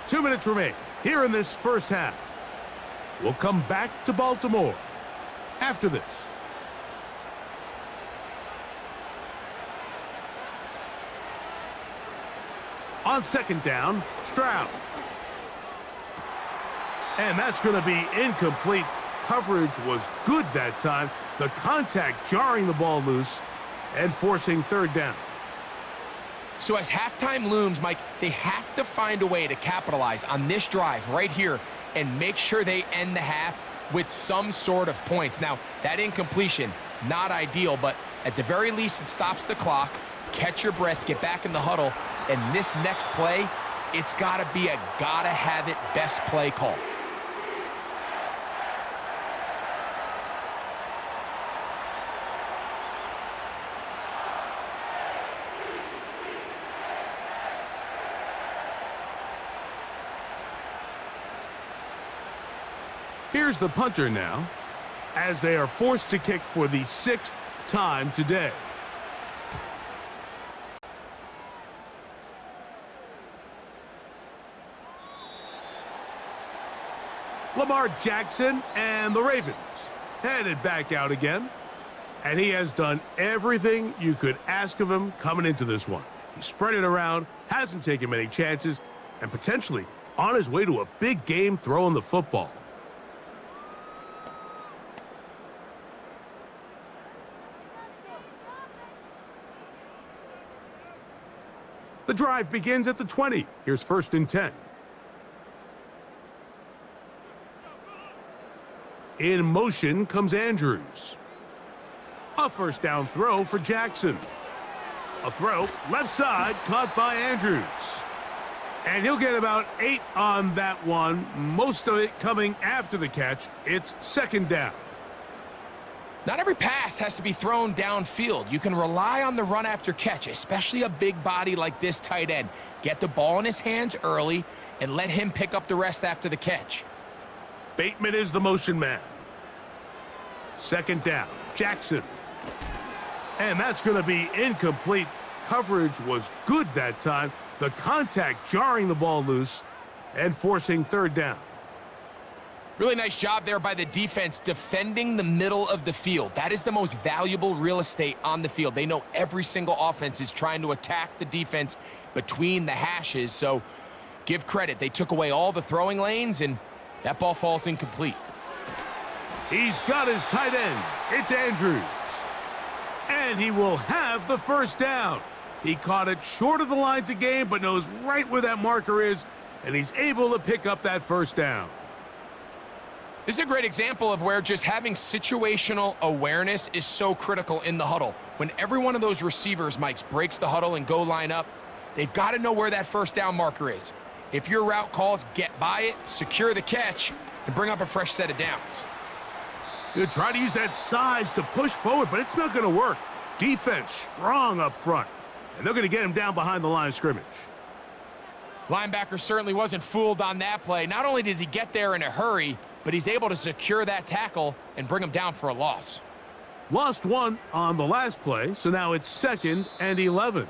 Two minutes remain here in this first half. We'll come back to Baltimore after this. On 2nd down, Stroud. And that's going to be incomplete. Coverage was good that time. The contact jarring the ball loose and forcing 3rd down. So as halftime looms, Mike, they have to find a way to capitalize on this drive right here and make sure they end the half with some sort of points. Now, that incompletion, not ideal, but at the very least, it stops the clock. Catch your breath, get back in the huddle, and this next play, it's got to be a gotta-have-it best play call. Here's the punter now, as they are forced to kick for the 6th time today. Lamar Jackson and the Ravens headed back out again, and he has done everything you could ask of him coming into this one. He spread it around, hasn't taken many chances, and potentially on his way to a big game throwing the football. The drive begins at the 20. Here's 1st and 10. In motion comes Andrews. A 1st down throw for Jackson. A throw, left side, caught by Andrews. And he'll get about 8 on that one, most of it coming after the catch. It's 2nd down. Not every pass has to be thrown downfield. You can rely on the run after catch, especially a big body like this tight end. Get the ball in his hands early and let him pick up the rest after the catch. Bateman is the motion man. 2nd down, Jackson. And that's going to be incomplete. Coverage was good that time. The contact jarring the ball loose and forcing 3rd down. Really nice job there by the defense defending the middle of the field. That is the most valuable real estate on the field. They know every single offense is trying to attack the defense between the hashes, so give credit. They took away all the throwing lanes, and that ball falls incomplete. He's got his tight end. It's Andrews. And he will have the 1st down. He caught it short of the line to gain, but knows right where that marker is, and he's able to pick up that 1st down. This is a great example of where just having situational awareness is so critical in the huddle. When every one of those receivers, Mike, breaks the huddle and go line up, they've got to know where that 1st down marker is. If your route calls, get by it, secure the catch, and bring up a fresh set of downs. He'll try to use that size to push forward, but it's not going to work. Defense strong up front, and they're going to get him down behind the line of scrimmage. Linebacker certainly wasn't fooled on that play. Not only does he get there in a hurry, but he's able to secure that tackle and bring him down for a loss. Lost 1 on the last play, so now it's 2nd and 11.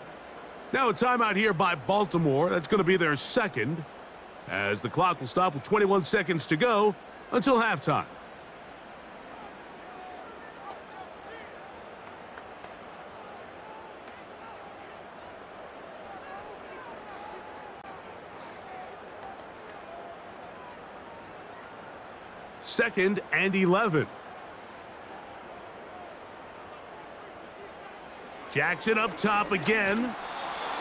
Now a timeout here by Baltimore. That's going to be their 2nd, as the clock will stop with 21 seconds to go until halftime. 2nd and 11. Jackson up top again.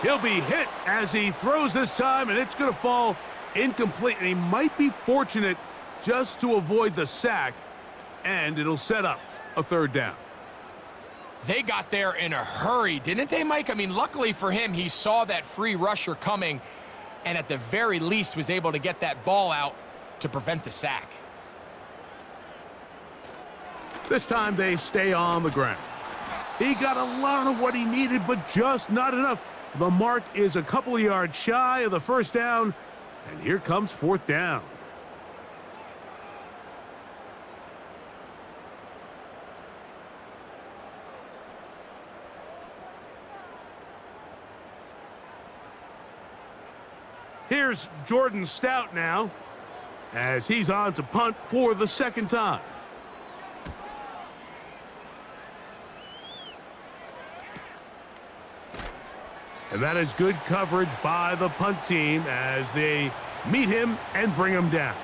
He'll be hit as he throws this time, and it's going to fall incomplete. And he might be fortunate just to avoid the sack, and it'll set up a 3rd down. They got there in a hurry, didn't they, Mike? I mean, luckily for him, he saw that free rusher coming, and at the very least was able to get that ball out to prevent the sack. This time they stay on the ground. He got a lot of what he needed, but just not enough. The mark is a couple of yards shy of the 1st down, and here comes 4th down. Here's Jordan Stout now, as he's on to punt for the 2nd time. And that is good coverage by the punt team as they meet him and bring him down.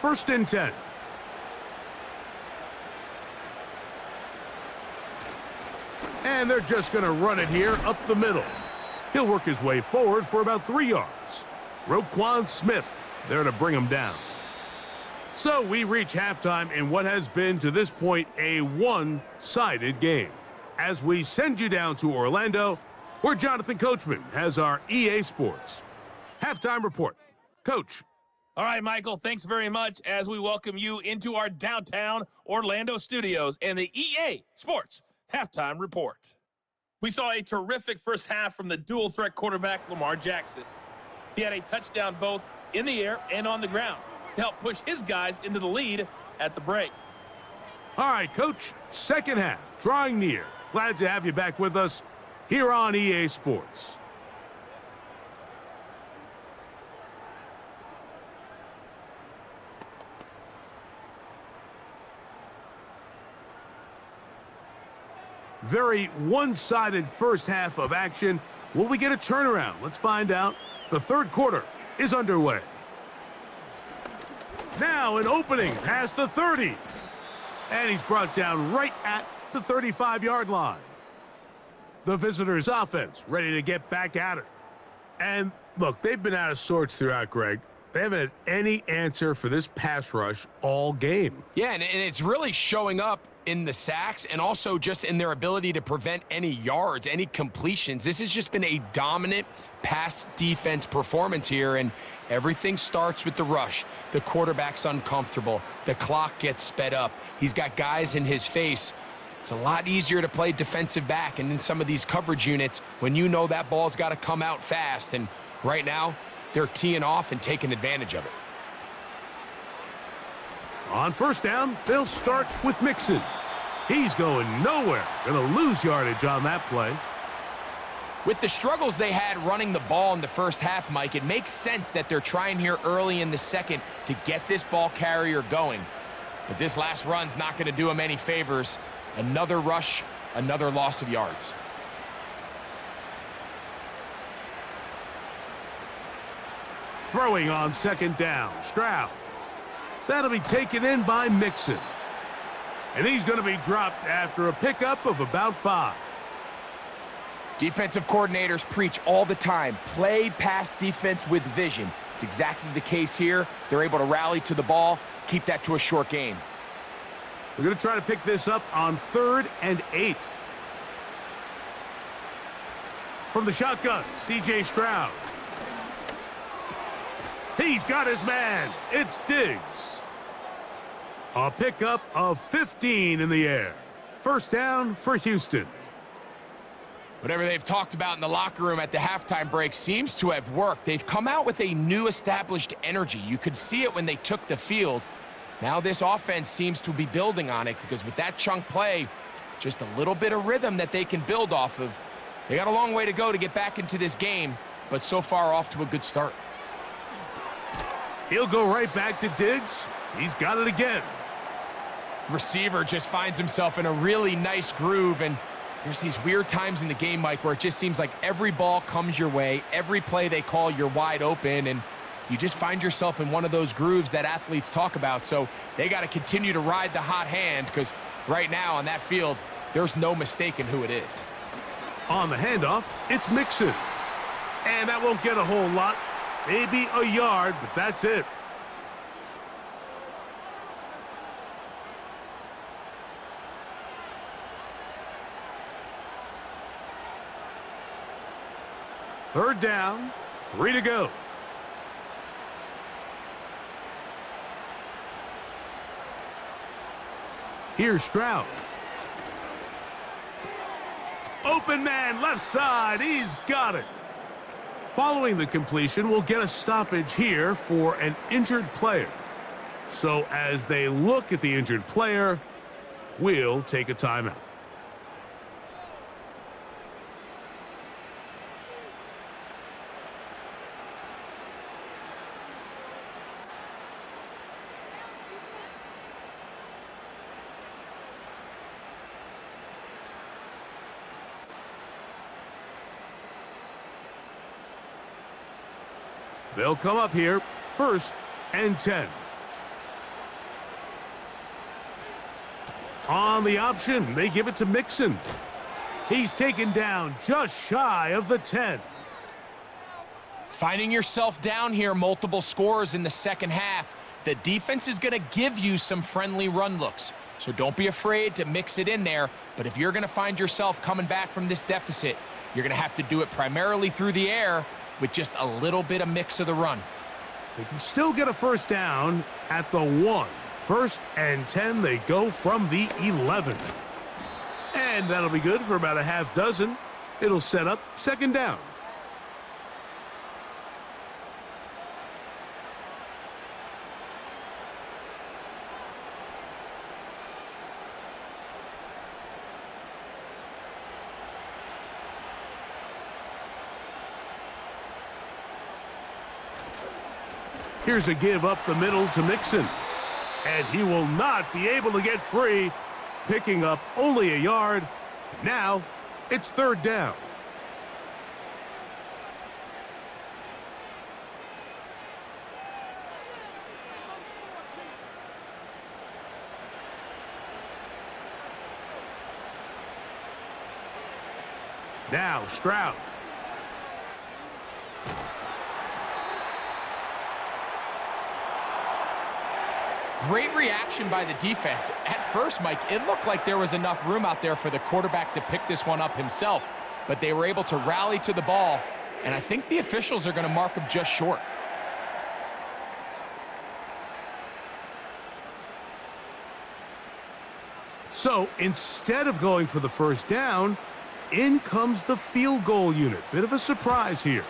First and 10. And they're just going to run it here up the middle. He'll work his way forward for about 3 yards. Roquan Smith there to bring him down. So we reach halftime in what has been to this point a one-sided game. As we send you down to Orlando, where Jonathan Coachman has our EA Sports halftime report. Coach. All right, Michael, thanks very much as we welcome you into our downtown Orlando studios and the EA Sports halftime report. We saw a terrific first half from the dual-threat quarterback Lamar Jackson. He had a touchdown both in the air and on the ground to help push his guys into the lead at the break. All right, Coach, second half, drawing near. Glad to have you back with us here on EA Sports. Very one-sided first half of action. Will we get a turnaround? Let's find out. The third quarter is underway. Now an opening past the 30. And he's brought down right at the 35-yard line. The visitors' offense ready to get back at it. And look, they've been out of sorts throughout, Greg. They haven't had any answer for this pass rush all game. Yeah, and it's really showing up in the sacks and also just in their ability to prevent any yards, any completions. This has just been a dominant pass defense performance here, and everything starts with the rush. The quarterback's uncomfortable. The clock gets sped up. He's got guys in his face. It's a lot easier to play defensive back and in some of these coverage units when you know that ball's got to come out fast, and right now they're teeing off and taking advantage of it. On first down, they'll start with Mixon. He's going nowhere. Going to lose yardage on that play. With the struggles they had running the ball in the first half, Mike, it makes sense that they're trying here early in the second to get this ball carrier going. But this last run's not going to do him any favors. Another rush, another loss of yards. Throwing on second down, Stroud. That'll be taken in by Mixon. And he's going to be dropped after a pickup of about 5. Defensive coordinators preach all the time, play pass defense with vision. It's exactly the case here. They're able to rally to the ball, keep that to a short game. We're going to try to pick this up on 3rd and 8. From the shotgun, C.J. Stroud. He's got his man. It's Diggs. A pickup of 15 in the air. First down for Houston. Whatever they've talked about in the locker room at the halftime break seems to have worked. They've come out with a new established energy. You could see it when they took the field. Now this offense seems to be building on it because with that chunk play, just a little bit of rhythm that they can build off of. They got a long way to go to get back into this game, but so far off to a good start. He'll go right back to Diggs. He's got it again. receiver just finds himself in a really nice groove, and there's these weird times in the game, Mike, where it just seems like every ball comes your way, every play they call, you're wide open, and you just find yourself in one of those grooves that athletes talk about. So they got to continue to ride the hot hand, because right now on that field, there's no mistaking who it is. On the handoff, it's Mixon. And that won't get a whole lot. Maybe a yard, but that's it. Third down, 3 to go. Here's Stroud. Open man, left side. He's got it. Following the completion, we'll get a stoppage here for an injured player. So as they look at the injured player, we'll take a timeout. They'll come up here, 1st and 10. On the option, they give it to Mixon. He's taken down just shy of the 10. Finding yourself down here, multiple scores in the second half. The defense is going to give you some friendly run looks, so don't be afraid to mix it in there. But if you're going to find yourself coming back from this deficit, you're going to have to do it primarily through the air, with just a little bit of mix of the run. They can still get a first down at the 1. 1st and 10, they go from the 11. And that'll be good for about a half dozen. It'll set up 2nd down. Here's a give up the middle to Mixon. And he will not be able to get free, picking up only a yard. Now it's 3rd down. Now Stroud. Great reaction by the defense. At first, Mike, it looked like there was enough room out there for the quarterback to pick this one up himself, but they were able to rally to the ball, and I think the officials are going to mark him just short. So instead of going for the first down, in comes the field goal unit. Bit of a surprise here.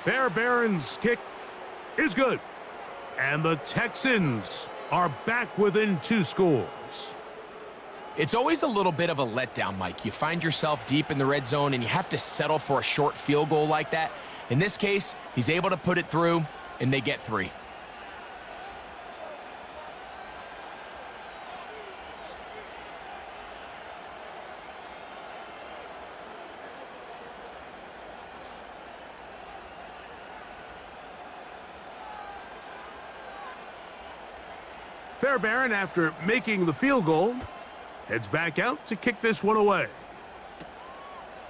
Fairbairn's kick is good. And the Texans are back within 2 scores. It's always a little bit of a letdown, Mike. You find yourself deep in the red zone and you have to settle for a short field goal like that. In this case, he's able to put it through, and they get 3. Fairbairn, after making the field goal, heads back out to kick this one away.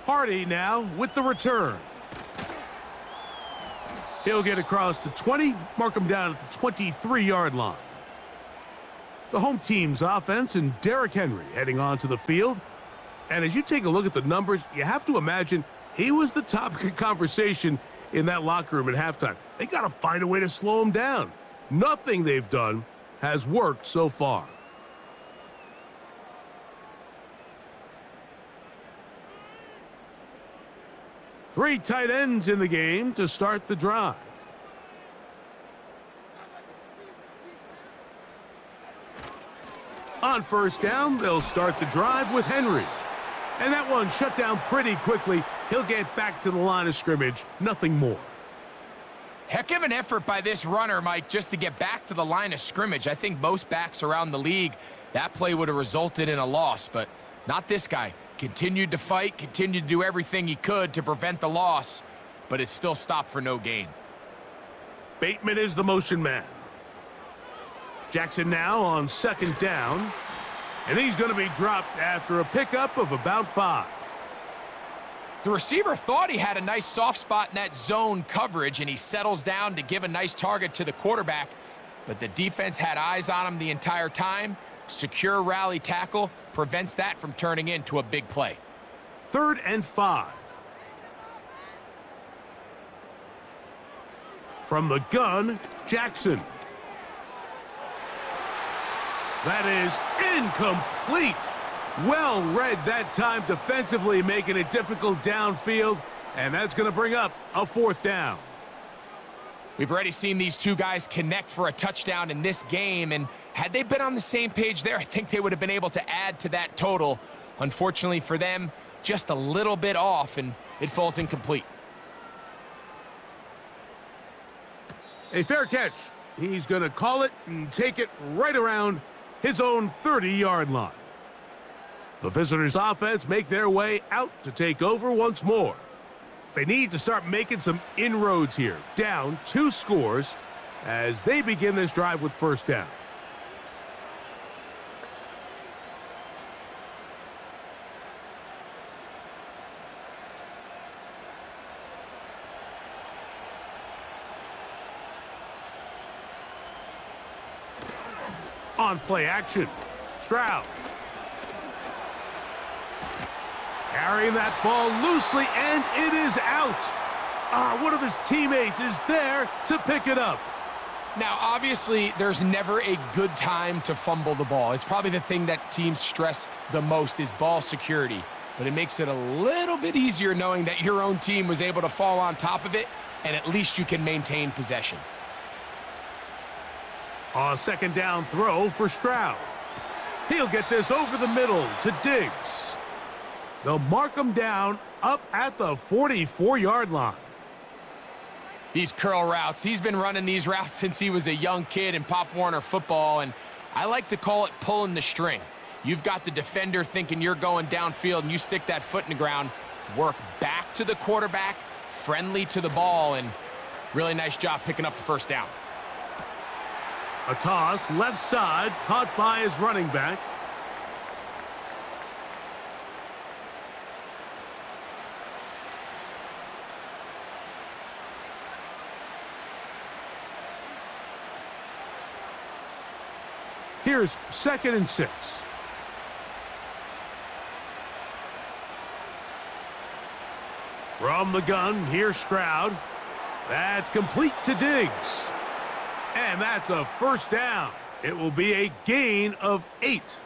Hardy now with the return. He'll get across the 20, mark him down at the 23-yard line. The home team's offense and Derrick Henry heading onto the field. And as you take a look at the numbers, you have to imagine he was the topic of conversation in that locker room at halftime. They got to find a way to slow him down. Nothing they've done has worked so far. Three tight ends in the game to start the drive. On first down, they'll start the drive with Henry. And that one shut down pretty quickly. He'll get back to the line of scrimmage, nothing more. Heck of an effort by this runner, Mike, just to get back to the line of scrimmage. I think most backs around the league that play would have resulted in a loss, but not this guy. Continued to fight, continued to do everything he could to prevent the loss, but it still stopped for no gain. Bateman is the motion man. Jackson now on 2nd down, and he's going to be dropped after a pickup of about 5. The receiver thought he had a nice soft spot in that zone coverage, and he settles down to give a nice target to the quarterback, but the defense had eyes on him the entire time. Secure rally tackle prevents that from turning into a big play. 3rd and 5. From the gun, Jackson. That is incomplete. Well read that time defensively, making it difficult downfield, and that's going to bring up a 4th down. We've already seen these two guys connect for a touchdown in this game, and had they been on the same page there, I think they would have been able to add to that total. Unfortunately for them, just a little bit off, and it falls incomplete. A fair catch. He's going to call it and take it right around his own 30-yard line. The visitors' offense make their way out to take over once more. They need to start making some inroads here. Down 2 scores as they begin this drive with 1st down. On play action, Stroud. Carrying that ball loosely, and it is out. One of his teammates is there to pick it up. Now, obviously, there's never a good time to fumble the ball. It's probably the thing that teams stress the most is ball security. But it makes it a little bit easier knowing that your own team was able to fall on top of it, and at least you can maintain possession. A 2nd down throw for Stroud. He'll get this over the middle to Diggs. They'll mark him down up at the 44-yard line. These curl routes, he's been running these routes since he was a young kid in Pop Warner football, and I like to call it pulling the string. You've got the defender thinking you're going downfield, and you stick that foot in the ground, work back to the quarterback, friendly to the ball, and really nice job picking up the 1st down. A toss left side, caught by his running back. Here's 2nd and 6. From the gun, here's Stroud. That's complete to Diggs. And that's a 1st down. It will be a gain of 8.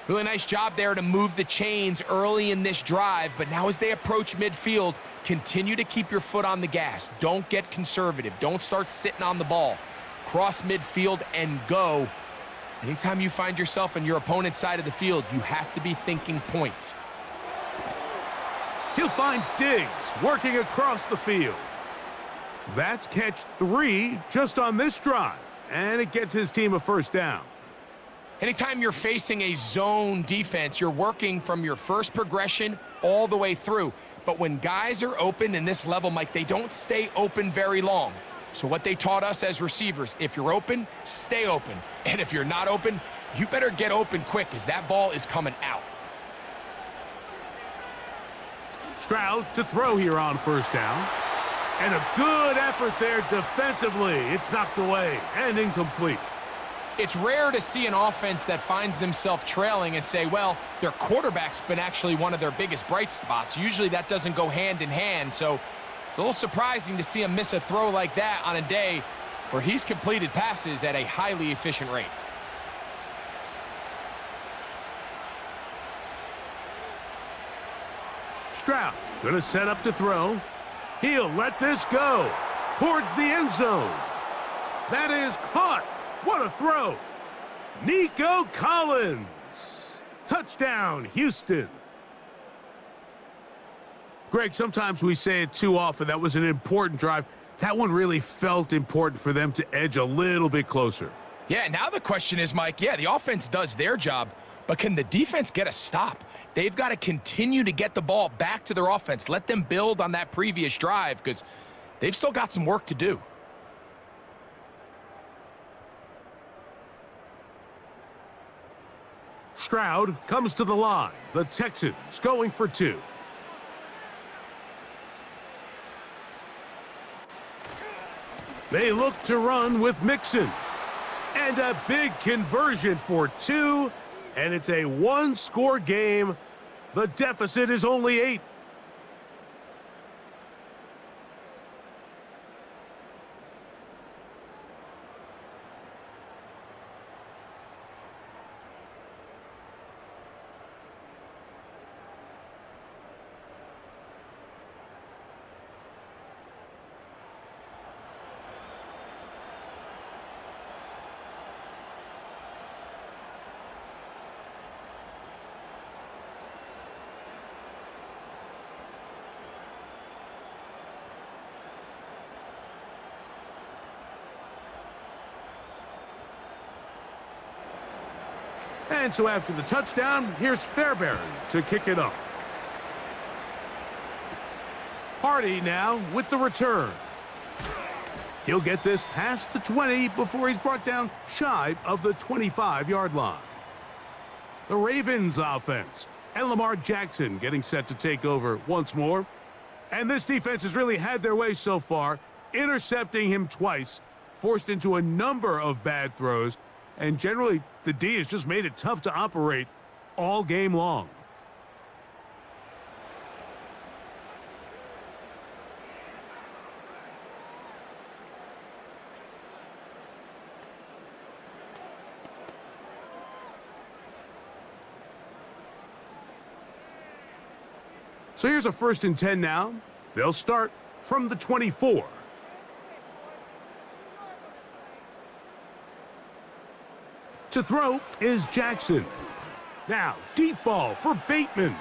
Really nice job there to move the chains early in this drive, but now as they approach midfield, continue to keep your foot on the gas. Don't get conservative. Don't start sitting on the ball. Cross midfield and go. Anytime you find yourself on your opponent's side of the field, you have to be thinking points. He'll find Diggs working across the field. That's catch 3 just on this drive, and it gets his team a 1st down. Anytime you're facing a zone defense, you're working from your first progression all the way through. But when guys are open in this level, Mike, they don't stay open very long. So what they taught us as receivers, if you're open, stay open. And if you're not open, you better get open quick because that ball is coming out. Stroud to throw here on 1st down. And a good effort there defensively. It's knocked away and incomplete. It's rare to see an offense that finds themselves trailing and say, well, their quarterback's been actually one of their biggest bright spots. Usually that doesn't go hand in hand, so it's a little surprising to see him miss a throw like that on a day where he's completed passes at a highly efficient rate. Stroud going to set up to throw. He'll let this go towards the end zone. That is caught. What a throw. Nico Collins. Touchdown, Houston. Greg, sometimes we say it too often. That was an important drive. That one really felt important for them to edge a little bit closer. Yeah, now the question is, Mike, yeah, the offense does their job, but can the defense get a stop? They've got to continue to get the ball back to their offense. Let them build on that previous drive because they've still got some work to do. Stroud comes to the line. The Texans going for 2. They look to run with Mixon. And a big conversion for 2. And it's a one-score game. The deficit is only 8. And so after the touchdown, here's Fairbairn to kick it off. Hardy now with the return. He'll get this past the 20 before he's brought down shy of the 25-yard line. The Ravens offense and Lamar Jackson getting set to take over once more. And this defense has really had their way so far, intercepting him twice, forced into a number of bad throws, and generally the D has just made it tough to operate all game long. So here's a 1st and 10 now. They'll start from the 24. To throw is Jackson. Now, deep ball for Bateman.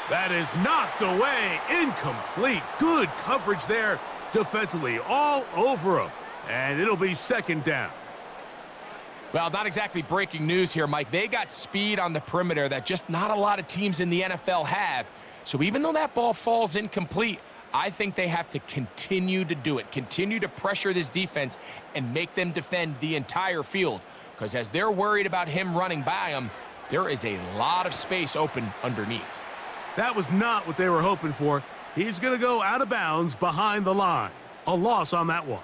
That is knocked away. Incomplete. Good coverage there defensively all over him. And it'll be 2nd down. Well, not exactly breaking news here, Mike. They got speed on the perimeter that just not a lot of teams in the NFL have. So even though that ball falls incomplete, I think they have to continue to do it, continue to pressure this defense and make them defend the entire field. Because as they're worried about him running by them, there is a lot of space open underneath. That was not what they were hoping for. He's going to go out of bounds behind the line. A loss on that one.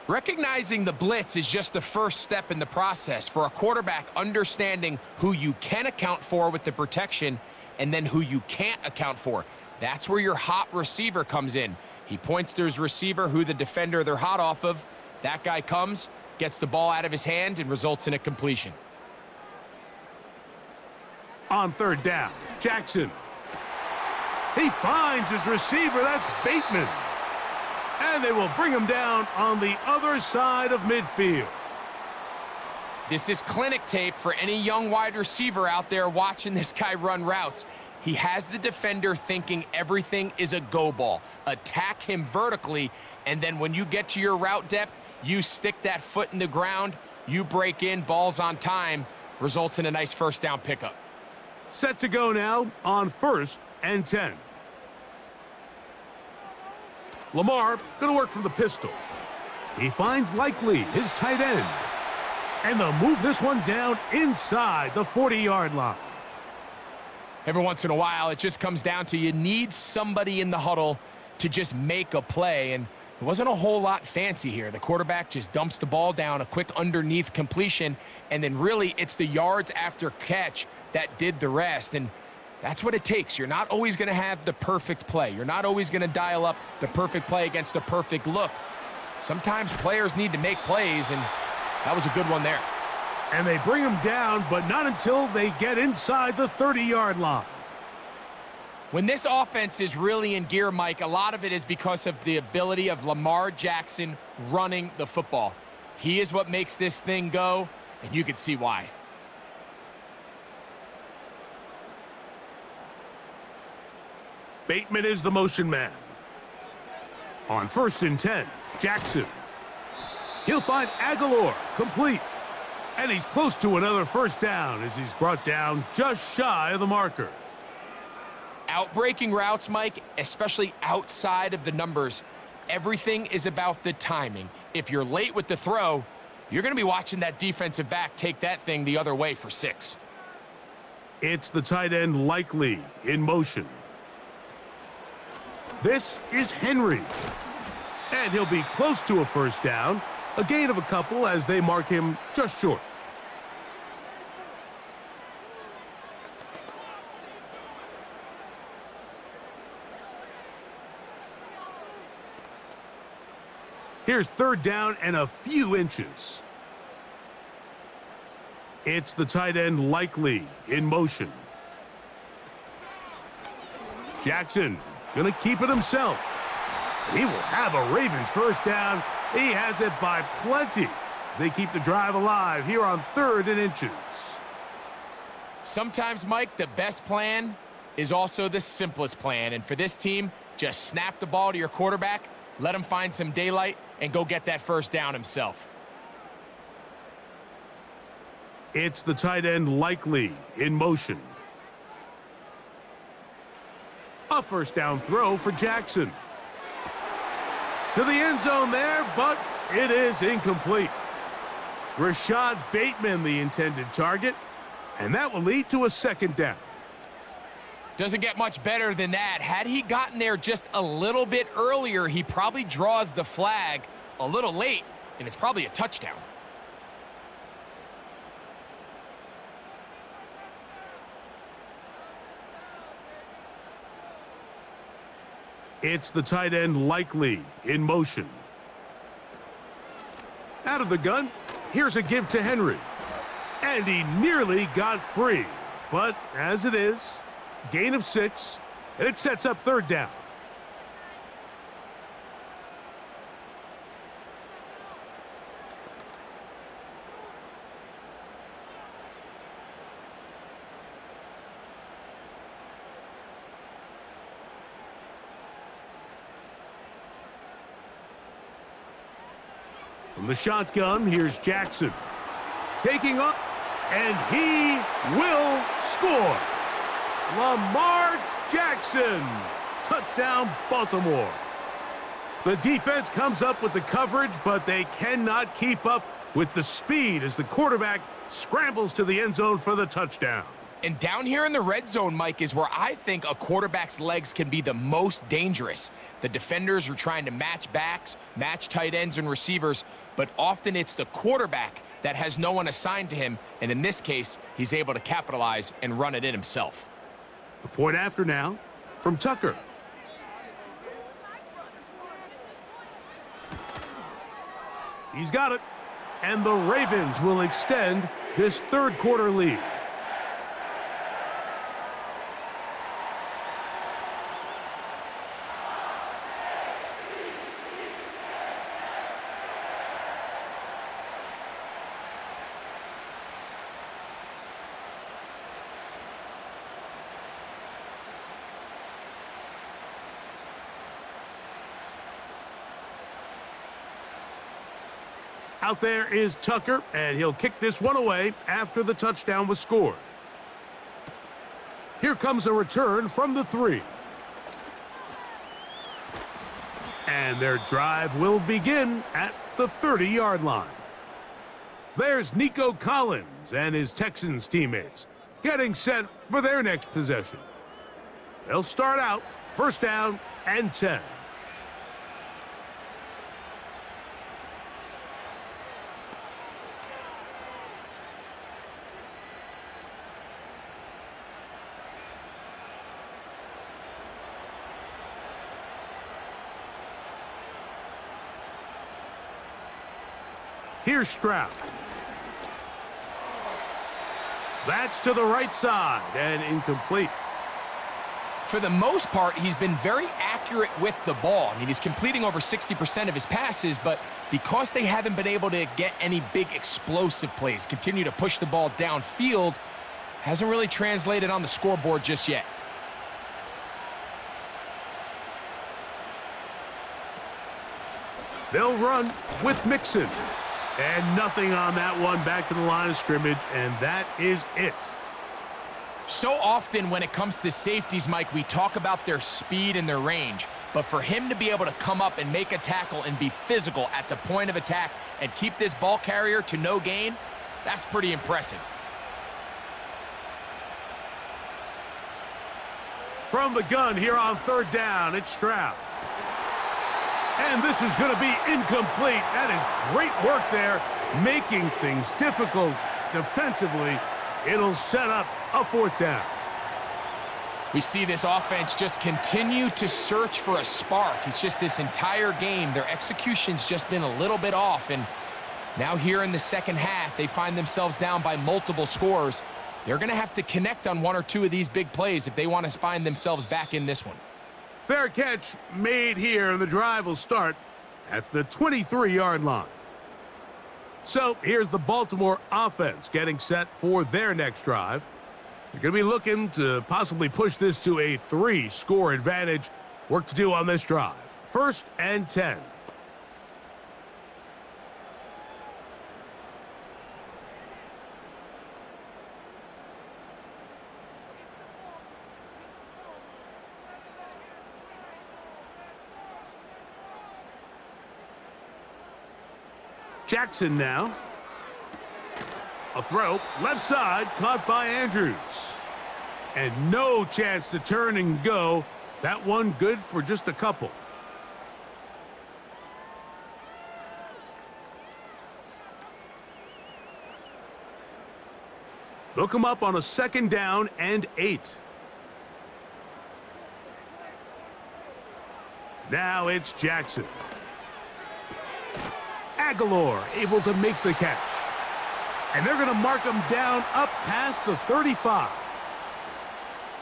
Recognizing the blitz is just the first step in the process for a quarterback, understanding who you can account for with the protection and then who you can't account for. That's where your hot receiver comes in. He points to his receiver, who the defender they're hot off of. That guy comes, gets the ball out of his hand, and results in a completion. On 3rd down, Jackson. He finds his receiver. That's Bateman. And they will bring him down on the other side of midfield. This is clinic tape for any young wide receiver out there watching this guy run routes. He has the defender thinking everything is a go ball. Attack him vertically, and then when you get to your route depth, you stick that foot in the ground, you break in, ball's on time, results in a nice 1st down pickup. Set to go now on 1st and 10. Lamar going to work from the pistol. He finds Likely, his tight end. And they'll move this one down inside the 40-yard line. Every once in a while, it just comes down to you need somebody in the huddle to just make a play, and it wasn't a whole lot fancy here. The quarterback just dumps the ball down, a quick underneath completion, and then really it's the yards after catch that did the rest, and that's what it takes. You're not always going to have the perfect play. You're not always going to dial up the perfect play against the perfect look. Sometimes players need to make plays, and that was a good one there. And they bring him down, but not until they get inside the 30-yard line. When this offense is really in gear, Mike, a lot of it is because of the ability of Lamar Jackson running the football. He is what makes this thing go, and you can see why. Bateman is the motion man. On 1st and 10, Jackson. He'll find Aguilar, complete. And he's close to another first down as he's brought down just shy of the marker. Outbreaking routes, Mike, especially outside of the numbers, everything is about the timing. If you're late with the throw, you're going to be watching that defensive back take that thing the other way for 6. It's the tight end Likely in motion. This is Henry. And he'll be close to a first down. A gain of a couple as they mark him just short. Here's third down and a few inches. It's the tight end Likely in motion. Jackson gonna keep it himself. He will have a Ravens first down. He has it by plenty as they keep the drive alive here on 3rd and inches. Sometimes, Mike, the best plan is also the simplest plan. And for this team, just snap the ball to your quarterback, let him find some daylight, and go get that first down himself. It's the tight end Likely in motion. A first down throw for Jackson. To the end zone there, but it is incomplete. Rashad Bateman, the intended target, and that will lead to a second down. Doesn't get much better than that. Had he gotten there just a little bit earlier, he probably draws the flag a little late, and it's probably a touchdown. It's the tight end Likely in motion. Out of the gun, here's a give to Henry. And he nearly got free. But as it is, gain of 6, and it sets up third down. From the shotgun, here's Jackson. Taking up, and he will score. Lamar Jackson. Touchdown, Baltimore. The defense comes up with the coverage, but they cannot keep up with the speed as the quarterback scrambles to the end zone for the touchdown. And down here in the red zone, Mike, is where I think a quarterback's legs can be the most dangerous. The defenders are trying to match backs, match tight ends and receivers, but often it's the quarterback that has no one assigned to him, and in this case, he's able to capitalize and run it in himself. The point after now from Tucker. He's got it, and the Ravens will extend this third quarter lead. Out there is Tucker, and he'll kick this one away after the touchdown was scored. Here comes a return from the 3. And their drive will begin at the 30-yard line. There's Nico Collins and his Texans teammates getting set for their next possession. They'll start out first down and 10. Here's Stroud. That's to the right side and incomplete. For the most part, he's been very accurate with the ball. I mean, he's completing over 60% of his passes, but because they haven't been able to get any big explosive plays, continue to push the ball downfield, hasn't really translated on the scoreboard just yet. They'll run with Mixon. And nothing on that one, back to the line of scrimmage, and that is it. So often when it comes to safeties, Mike, we talk about their speed and their range. But for him to be able to come up and make a tackle and be physical at the point of attack and keep this ball carrier to no gain, that's pretty impressive. From the gun here on third down, it's Stroud. And this is going to be incomplete. That is great work there, making things difficult defensively. It'll set up a fourth down. We see this offense just continue to search for a spark. It's just this entire game, their execution's just been a little bit off. And now here in the second half, they find themselves down by multiple scores. They're going to have to connect on one or two of these big plays if they want to find themselves back in this one. Fair catch made here, and the drive will start at the 23-yard line. So here's the Baltimore offense getting set for their next drive. They're going to be looking to possibly push this to a 3-score advantage. Work to do on this drive. 1st and 10. Jackson now. A throw, left side, caught by Andrews. And no chance to turn and go. That one good for just a couple. They'll come up on a 2nd down and 8. Now it's Jackson. Aguilar able to make the catch. And they're going to mark him down up past the 35.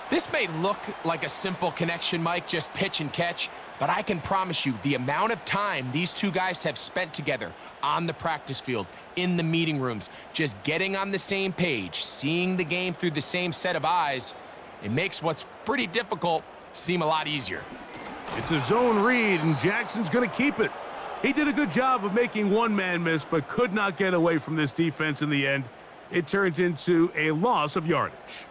This may look like a simple connection, Mike, just pitch and catch, but I can promise you the amount of time these two guys have spent together on the practice field, in the meeting rooms, just getting on the same page, seeing the game through the same set of eyes, it makes what's pretty difficult seem a lot easier. It's a zone read, and Jackson's going to keep it. He did a good job of making one man miss, but could not get away from this defense in the end. It turns into a loss of yardage.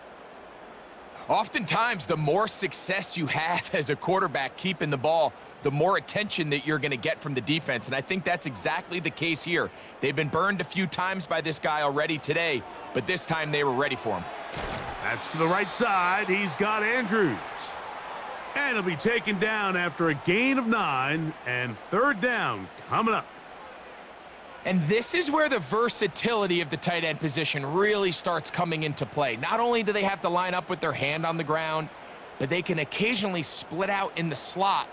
Oftentimes, the more success you have as a quarterback keeping the ball, the more attention that you're going to get from the defense, and I think that's exactly the case here. They've been burned a few times by this guy already today, but this time they were ready for him. That's to the right side. He's got Andrews. And he'll be taken down after a gain of 9, and 3rd down coming up. And this is where the versatility of the tight end position really starts coming into play. Not only do they have to line up with their hand on the ground, but they can occasionally split out in the slot.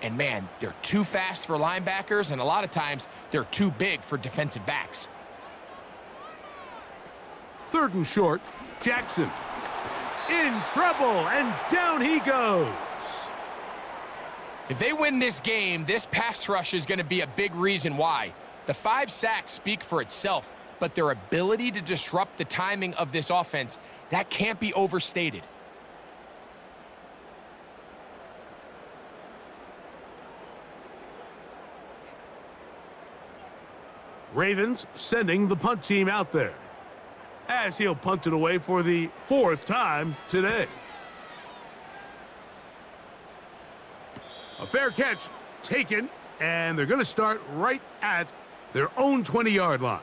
And man, they're too fast for linebackers, and a lot of times they're too big for defensive backs. 3rd and short, Jackson in trouble, and down he goes. If they win this game, this pass rush is going to be a big reason why. The 5 sacks speak for itself, but their ability to disrupt the timing of this offense, that can't be overstated. Ravens sending the punt team out there, as he'll punt it away for the 4th time today. A fair catch taken, and they're going to start right at their own 20-yard line.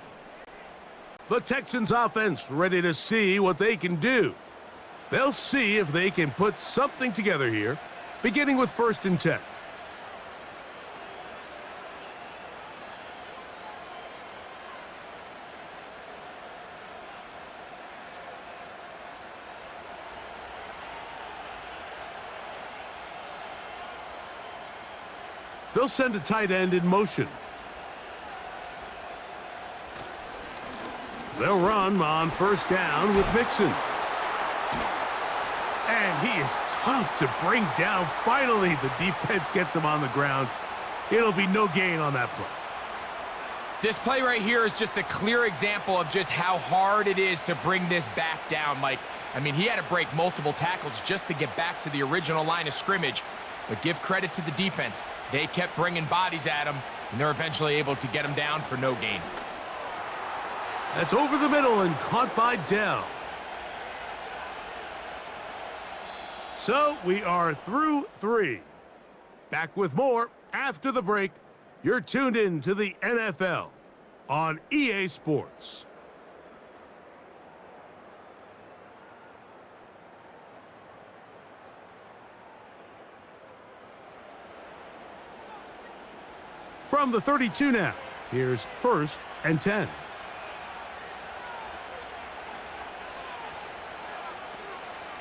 The Texans offense ready to see what they can do. They'll see if they can put something together here, beginning with 1st and 10. They'll send a tight end in motion. They'll run on 1st down with Mixon. And he is tough to bring down. Finally, the defense gets him on the ground. It'll be no gain on that play. This play right here is just a clear example of just how hard it is to bring this back down, Mike. I mean, he had to break multiple tackles just to get back to the original line of scrimmage. But give credit to the defense. They kept bringing bodies at him. and they're eventually able to get him down for no gain. That's over the middle and caught by Dell. So we are through 3. Back with more after the break. You're tuned in to the NFL on EA Sports. From the 32 now, here's 1st and 10.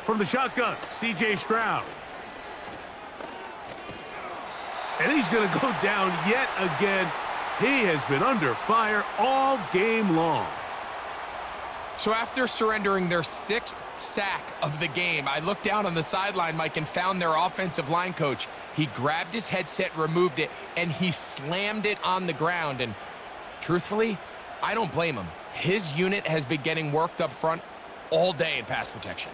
From the shotgun, C.J. Stroud. And he's going to go down yet again. He has been under fire all game long. So after surrendering their 6th sack of the game, I looked down on the sideline, Mike, and found their offensive line coach. He grabbed his headset, removed it, and he slammed it on the ground. And truthfully, I don't blame him. His unit has been getting worked up front all day in pass protection.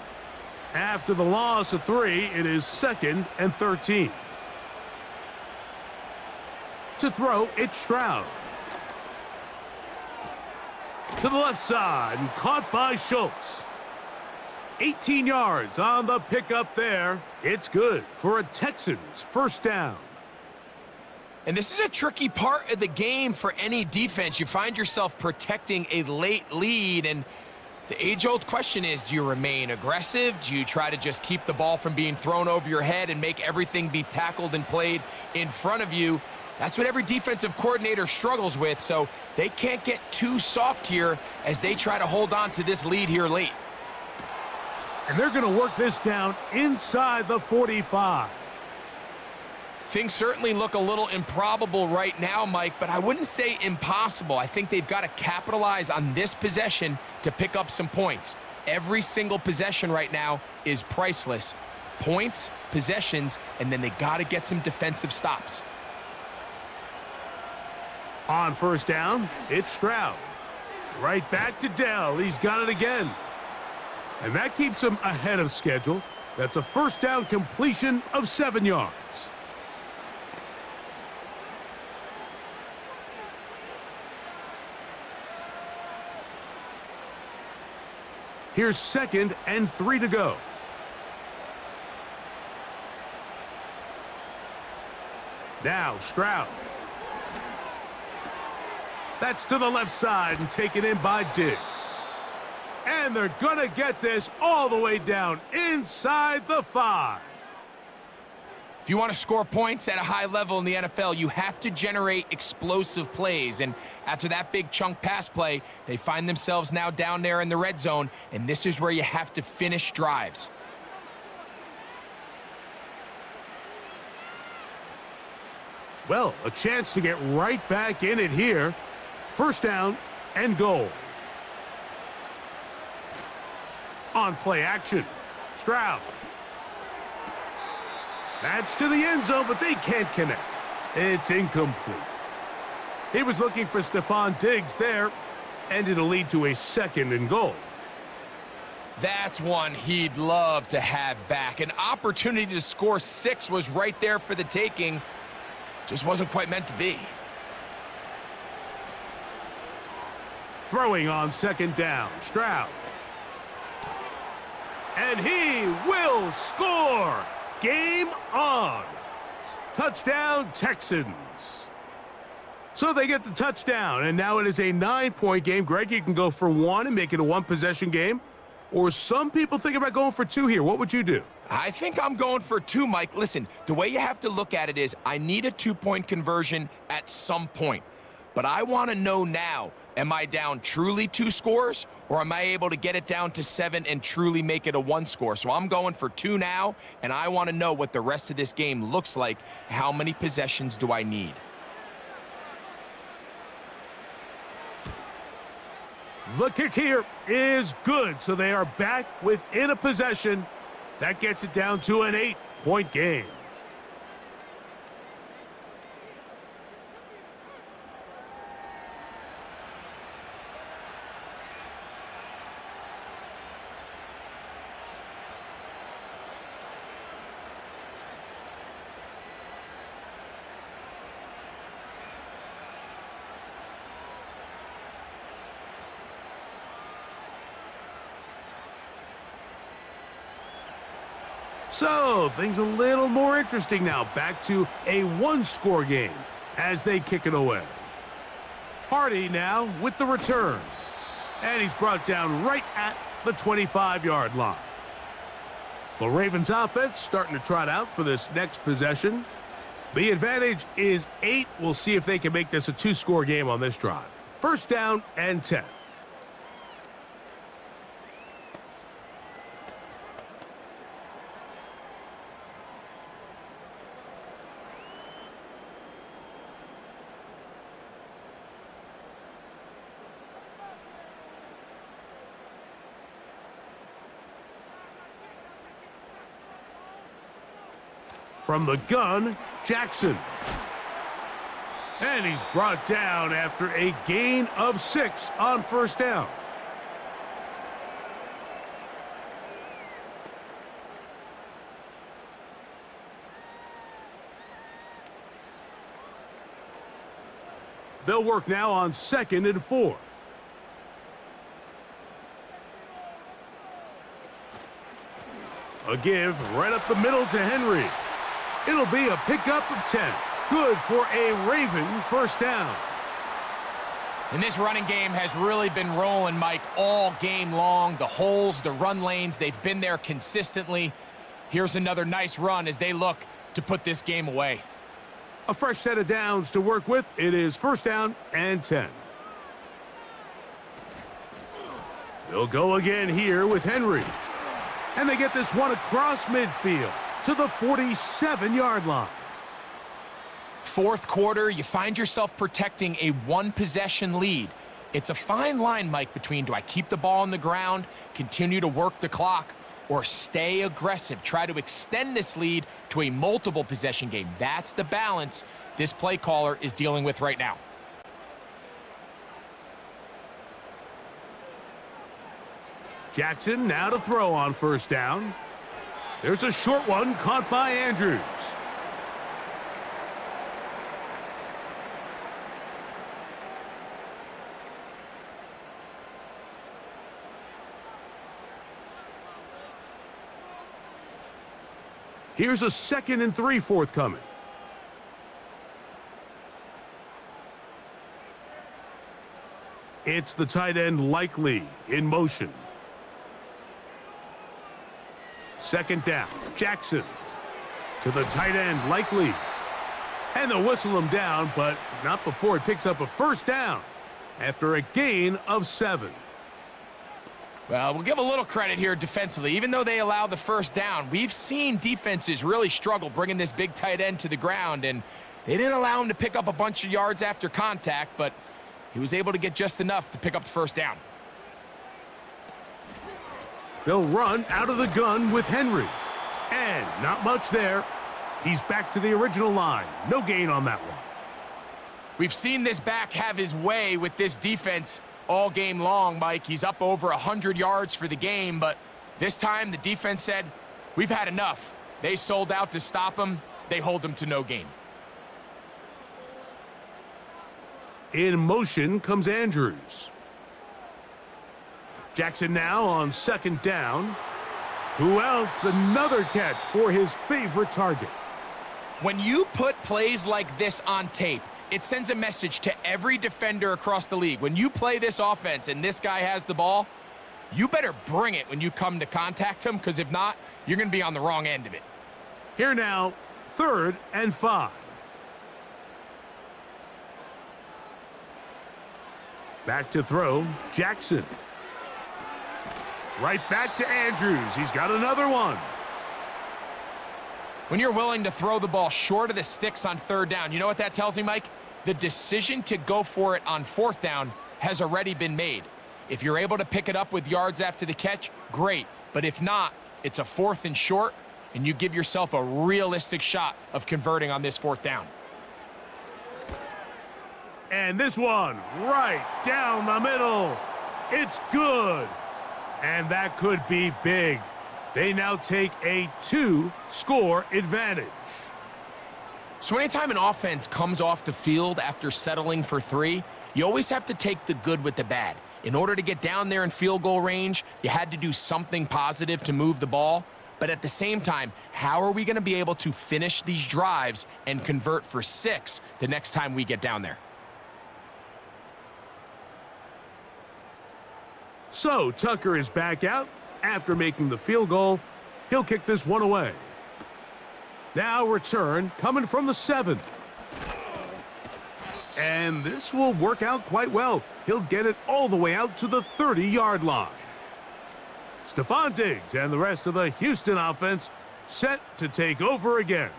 After the loss of 3, it is 2nd and 13. To throw, it's Stroud. To the left side and caught by Schultz. 18 yards on the pickup there. It's good for a Texans first down. And this is a tricky part of the game for any defense. You find yourself protecting a late lead, and the age-old question is, do you remain aggressive? Do you try to just keep the ball from being thrown over your head and make everything be tackled and played in front of you? That's what every defensive coordinator struggles with, so they can't get too soft here as they try to hold on to this lead here late. And they're going to work this down inside the 45. Things certainly look a little improbable right now, Mike, but I wouldn't say impossible. I think they've got to capitalize on this possession to pick up some points. Every single possession right now is priceless. Points, possessions, and then they got to get some defensive stops. On first down, it's Stroud. Right back to Dell. He's got it again. And that keeps him ahead of schedule. That's a first down completion of 7 yards. Here's 2nd and 3 to go. Now Stroud. That's to the left side and taken in by Diggs. And they're going to get this all the way down inside the 5. If you want to score points at a high level in the NFL, you have to generate explosive plays. And after that big chunk pass play, they find themselves now down there in the red zone, and this is where you have to finish drives. Well, a chance to get right back in it here. First down and goal. On play action, Stroud. That's to the end zone, but they can't connect. It's incomplete. He was looking for Stephon Diggs there, and it'll lead to a 2nd and goal. That's one he'd love to have back. An opportunity to score 6 was right there for the taking. Just wasn't quite meant to be. Throwing on 2nd down, Stroud. And he will score! Game on! Touchdown, Texans. So they get the touchdown, and now it is a 9-point game. Greg, you can go for 1 and make it a 1-possession game. Or some people think about going for 2 here. What would you do? I think I'm going for 2, Mike. Listen, the way you have to look at it is I need a 2-point conversion at some point. But I want to know now, am I down truly 2 scores, or am I able to get it down to 7 and truly make it a 1 score? So I'm going for 2 now, and I want to know what the rest of this game looks like. How many possessions do I need? The kick here is good, so they are back within a possession. That gets it down to an 8-point game. So, things a little more interesting now. Back to a one-score game as they kick it away. Hardy now with the return. And he's brought down right at the 25-yard line. The Ravens offense starting to trot out for this next possession. The advantage is 8. We'll see if they can make this a two-score game on this drive. First down and 10. From the gun, Jackson. And he's brought down after a gain of 6 on first down. They'll work now on 2nd and 4. A give right up the middle to Henry. It'll be a pickup of 10. Good for a Raven first down. And this running game has really been rolling, Mike, all game long. The holes, the run lanes, they've been there consistently. Here's another nice run as they look to put this game away. A fresh set of downs to work with. It is first down and 10. They'll go again here with Henry. And they get this one across midfield to the 47-yard line. Fourth quarter, you find yourself protecting a one-possession lead. It's a fine line, Mike, between do I keep the ball on the ground, continue to work the clock, or stay aggressive, try to extend this lead to a multiple possession game. That's the balance this play caller is dealing with right now. Jackson now to throw on first down. There's a short one caught by Andrews. Here's a 2nd and 3 forthcoming. It's the tight end Likely in motion. 2nd down, Jackson to the tight end Likely. And they'll whistle him down, but not before he picks up a first down after a gain of 7. Well, we'll give a little credit here defensively. Even though they allow the first down, we've seen defenses really struggle bringing this big tight end to the ground, and they didn't allow him to pick up a bunch of yards after contact, but he was able to get just enough to pick up the first down. They'll run out of the gun with Henry. And not much there. He's back to the original line. No gain on that one. We've seen this back have his way with this defense all game long, Mike. He's up over 100 yards for the game, but this time the defense said, we've had enough. They sold out to stop him. They hold him to no gain. In motion comes Andrews. Jackson now on 2nd down. Who else? Another catch for his favorite target. When you put plays like this on tape, it sends a message to every defender across the league. When you play this offense and this guy has the ball, you better bring it when you come to contact him, because if not, you're going to be on the wrong end of it. Here now, 3rd and 5. Back to throw, Jackson. Right back to Andrews. He's got another one. When you're willing to throw the ball short of the sticks on 3rd down, you know what that tells me, Mike? The decision to go for it on 4th down has already been made. If you're able to pick it up with yards after the catch, great. But if not, it's a 4th and short, and you give yourself a realistic shot of converting on this 4th down. And this one right down the middle. It's good. And that could be big. They now take a 2-score advantage. So anytime an offense comes off the field after settling for 3, you always have to take the good with the bad. In order to get down there in field goal range, you had to do something positive to move the ball. But at the same time, how are we going to be able to finish these drives and convert for 6 the next time we get down there? So Tucker is back out after making the field goal. He'll kick this one away. Now return coming from the 7. And this will work out quite well. He'll get it all the way out to the 30-yard line. Stephon Diggs and the rest of the Houston offense set to take over again.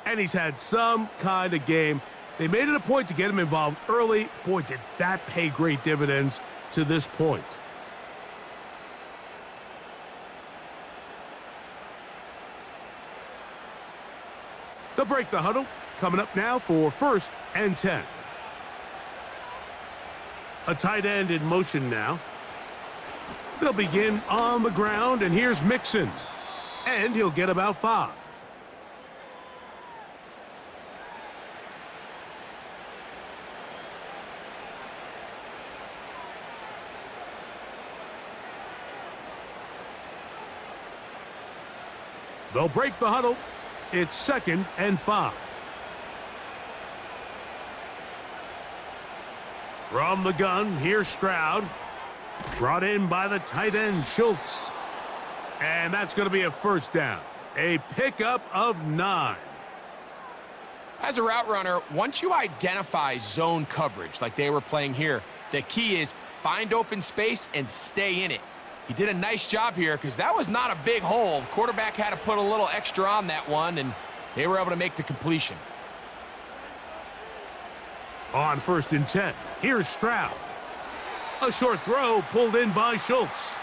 And he's had some kind of game. They made it a point to get him involved early. Boy, did that pay great dividends to this point. They'll break the huddle. Coming up now for 1st and 10. A tight end in motion now. They'll begin on the ground, and here's Mixon. And he'll get about 5. They'll break the huddle. It's 2nd and 5. From the gun, here's Stroud. Brought in by the tight end, Schultz. And that's going to be a 1st down. A pickup of 9. As a route runner, once you identify zone coverage like they were playing here, the key is find open space and stay in it. He did a nice job here because that was not a big hole. The quarterback had to put a little extra on that one, and they were able to make the completion. On 1st and 10, here's Stroud. A short throw pulled in by Schultz.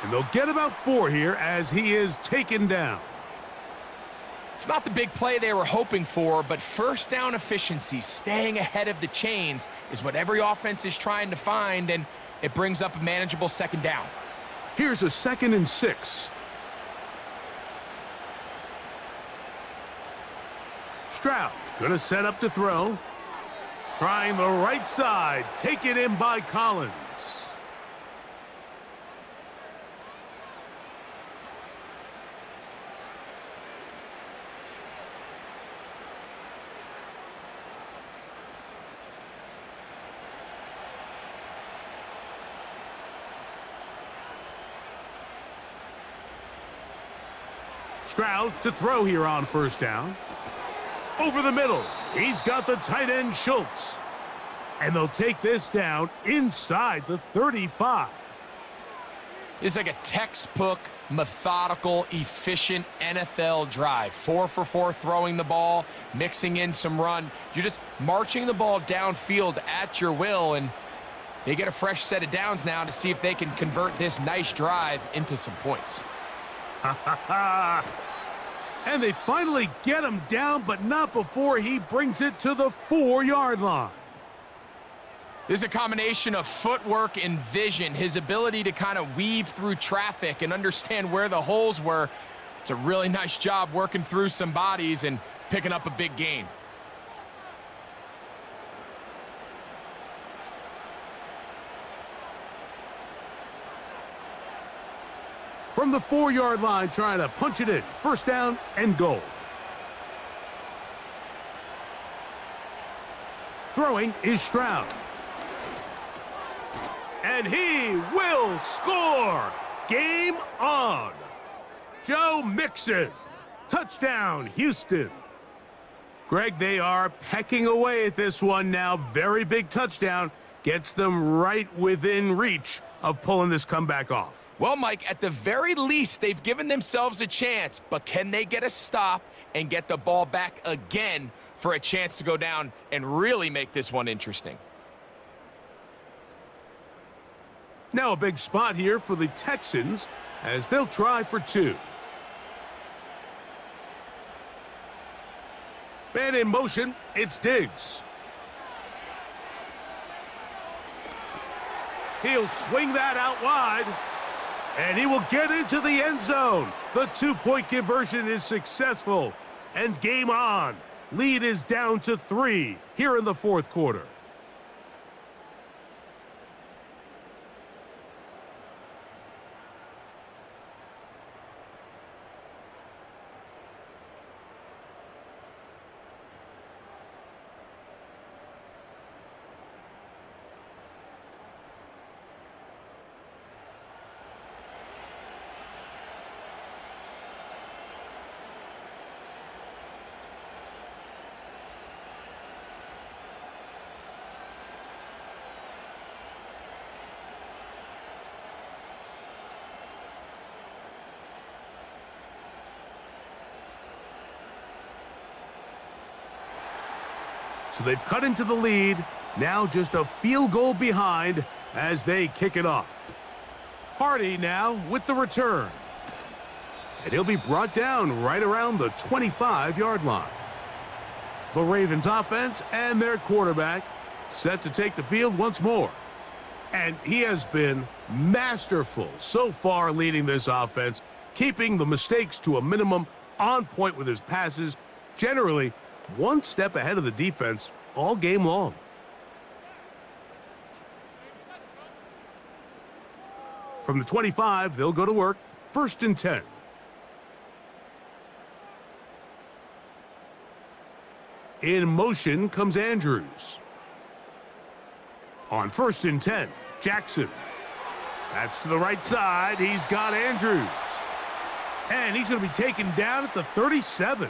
And they'll get about 4 here as he is taken down. It's not the big play they were hoping for, but 1st down efficiency, staying ahead of the chains, is what every offense is trying to find, and it brings up a manageable 2nd down. Here's a 2nd and 6. Stroud gonna set up to throw. Trying the right side, taken in by Collins. Stroud to throw here on 1st down. Over the middle, he's got the tight end Schultz. And they'll take this down inside the 35. It's like a textbook, methodical, efficient NFL drive. 4 for 4 throwing the ball, mixing in some run. You're just marching the ball downfield at your will, and they get a fresh set of downs now to see if they can convert this nice drive into some points. And they finally get him down, but not before he brings it to the 4-yard line. This is a combination of footwork and vision, his ability to kind of weave through traffic and understand where the holes were. It's a really nice job working through some bodies and picking up a big gain. From the 4-yard line, trying to punch it in. 1st down and goal. Throwing is Stroud. And he will score! Game on! Joe Mixon. Touchdown, Houston. Greg, they are pecking away at this one now. Very big touchdown. Gets them right within reach of pulling this comeback off. Well, Mike, at the very least, they've given themselves a chance, but can they get a stop and get the ball back again for a chance to go down and really make this one interesting? Now a big spot here for the Texans as they'll try for 2. Man in motion, it's Diggs. He'll swing that out wide, and he will get into the end zone. The 2-point conversion is successful, and game on. Lead is down to 3 here in the 4th quarter. So they've cut into the lead, now just a field goal behind as they kick it off. Hardy now with the return. And he'll be brought down right around the 25-yard line. The Ravens offense and their quarterback set to take the field once more. And he has been masterful so far leading this offense, keeping the mistakes to a minimum, on point with his passes, generally one step ahead of the defense all game long. From the 25, they'll go to work, 1st and 10. In motion comes Andrews. On 1st and 10, Jackson. That's to the right side. He's got Andrews. And he's going to be taken down at the 37.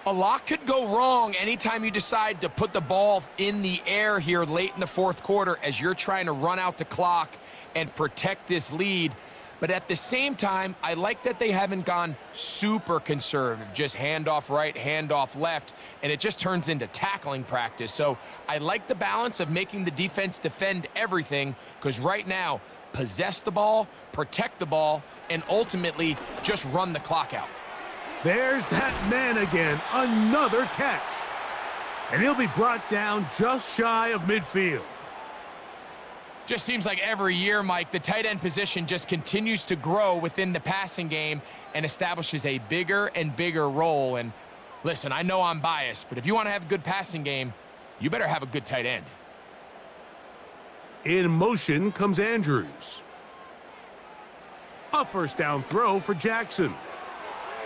A lot could go wrong anytime you decide to put the ball in the air here late in the 4th quarter as you're trying to run out the clock and protect this lead. But at the same time, I like that they haven't gone super conservative, just handoff right, handoff left, and it just turns into tackling practice. So I like the balance of making the defense defend everything, because right now, possess the ball, protect the ball, and ultimately just run the clock out. There's that man again, another catch. And he'll be brought down just shy of midfield. Just seems like every year, Mike, the tight end position just continues to grow within the passing game and establishes a bigger and bigger role. And listen, I know I'm biased, but if you want to have a good passing game, you better have a good tight end. In motion comes Andrews. A 1st down throw for Jackson.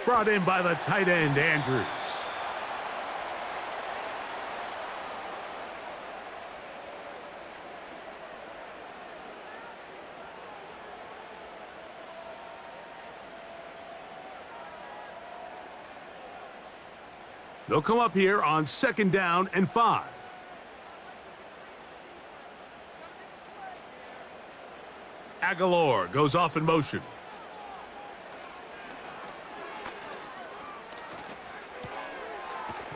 Brought in by the tight end, Andrews. They'll come up here on 2nd down and 5. Aguilar goes off in motion.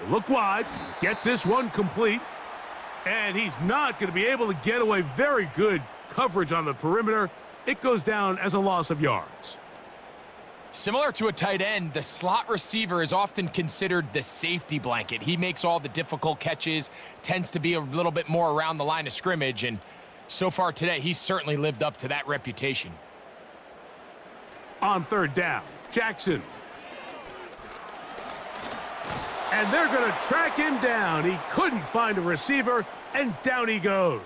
Look wide, get this one complete. And he's not going to be able to get away. Very good coverage on the perimeter. It goes down as a loss of yards. Similar to a tight end, the slot receiver is often considered the safety blanket. He makes all the difficult catches, tends to be a little bit more around the line of scrimmage, and so far today, he's certainly lived up to that reputation. On 3rd down, Jackson. And they're going to track him down. He couldn't find a receiver, and down he goes.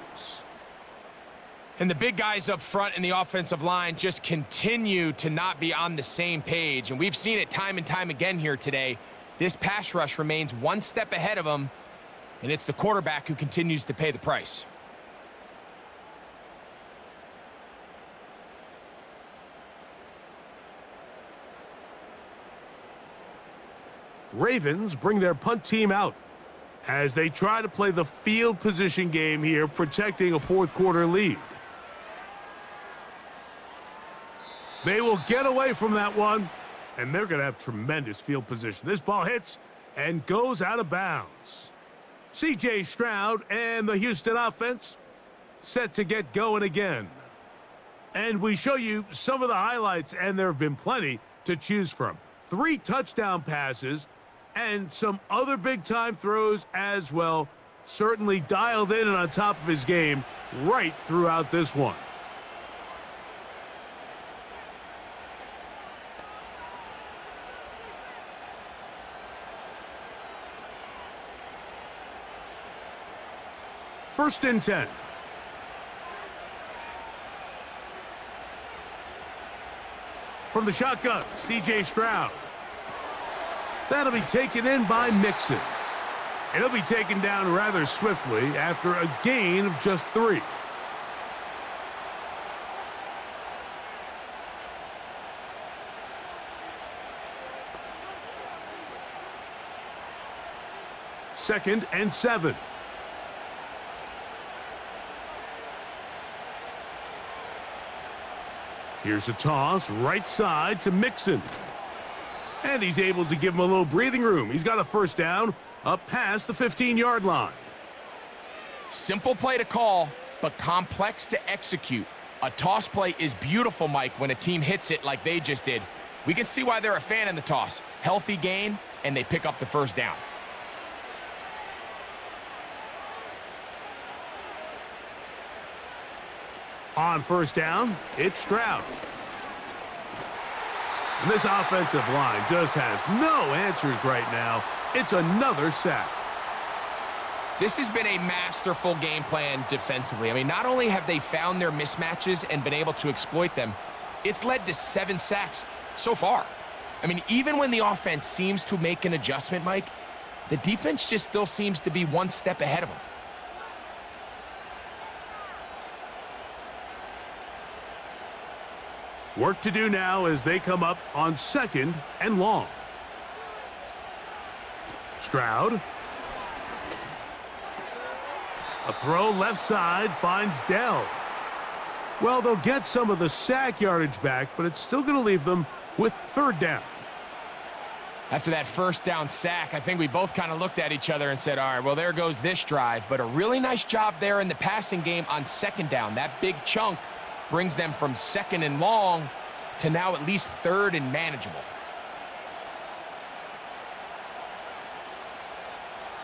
And the big guys up front in the offensive line just continue to not be on the same page. And we've seen it time and time again here today. This pass rush remains one step ahead of them, and it's the quarterback who continues to pay the price. Ravens bring their punt team out as they try to play the field position game here, protecting a 4th quarter lead. They will get away from that one, and they're going to have tremendous field position. This ball hits and goes out of bounds. C.J. Stroud and the Houston offense set to get going again. And we show you some of the highlights, and there have been plenty to choose from. 3 touchdown passes and some other big-time throws as well. Certainly dialed in and on top of his game right throughout this one. First and 10. From the shotgun, C.J. Stroud. That'll be taken in by Mixon. And he'll be taken down rather swiftly after a gain of just 3. Second and 7. Here's a toss, right side to Mixon. And he's able to give him a little breathing room. He's got a 1st down up past the 15-yard line. Simple play to call, but complex to execute. A toss play is beautiful, Mike, when a team hits it like they just did. We can see why they're a fan in the toss. Healthy gain, and they pick up the first down. On first down, it's Stroud. And this offensive line just has no answers right now. It's another sack. This has been a masterful game plan defensively. I mean, not only have they found their mismatches and been able to exploit them, it's led to 7 sacks so far. I mean, even when the offense seems to make an adjustment, Mike, the defense just still seems to be one step ahead of them. Work to do now as they come up on 2nd and long. Stroud. A throw left side finds Dell. Well, they'll get some of the sack yardage back, but it's still going to leave them with 3rd down. After that first down sack, I think we both kind of looked at each other and said, all right, well, there goes this drive. But a really nice job there in the passing game on 2nd down. That big chunk brings them from 2nd and long to now at least 3rd and manageable.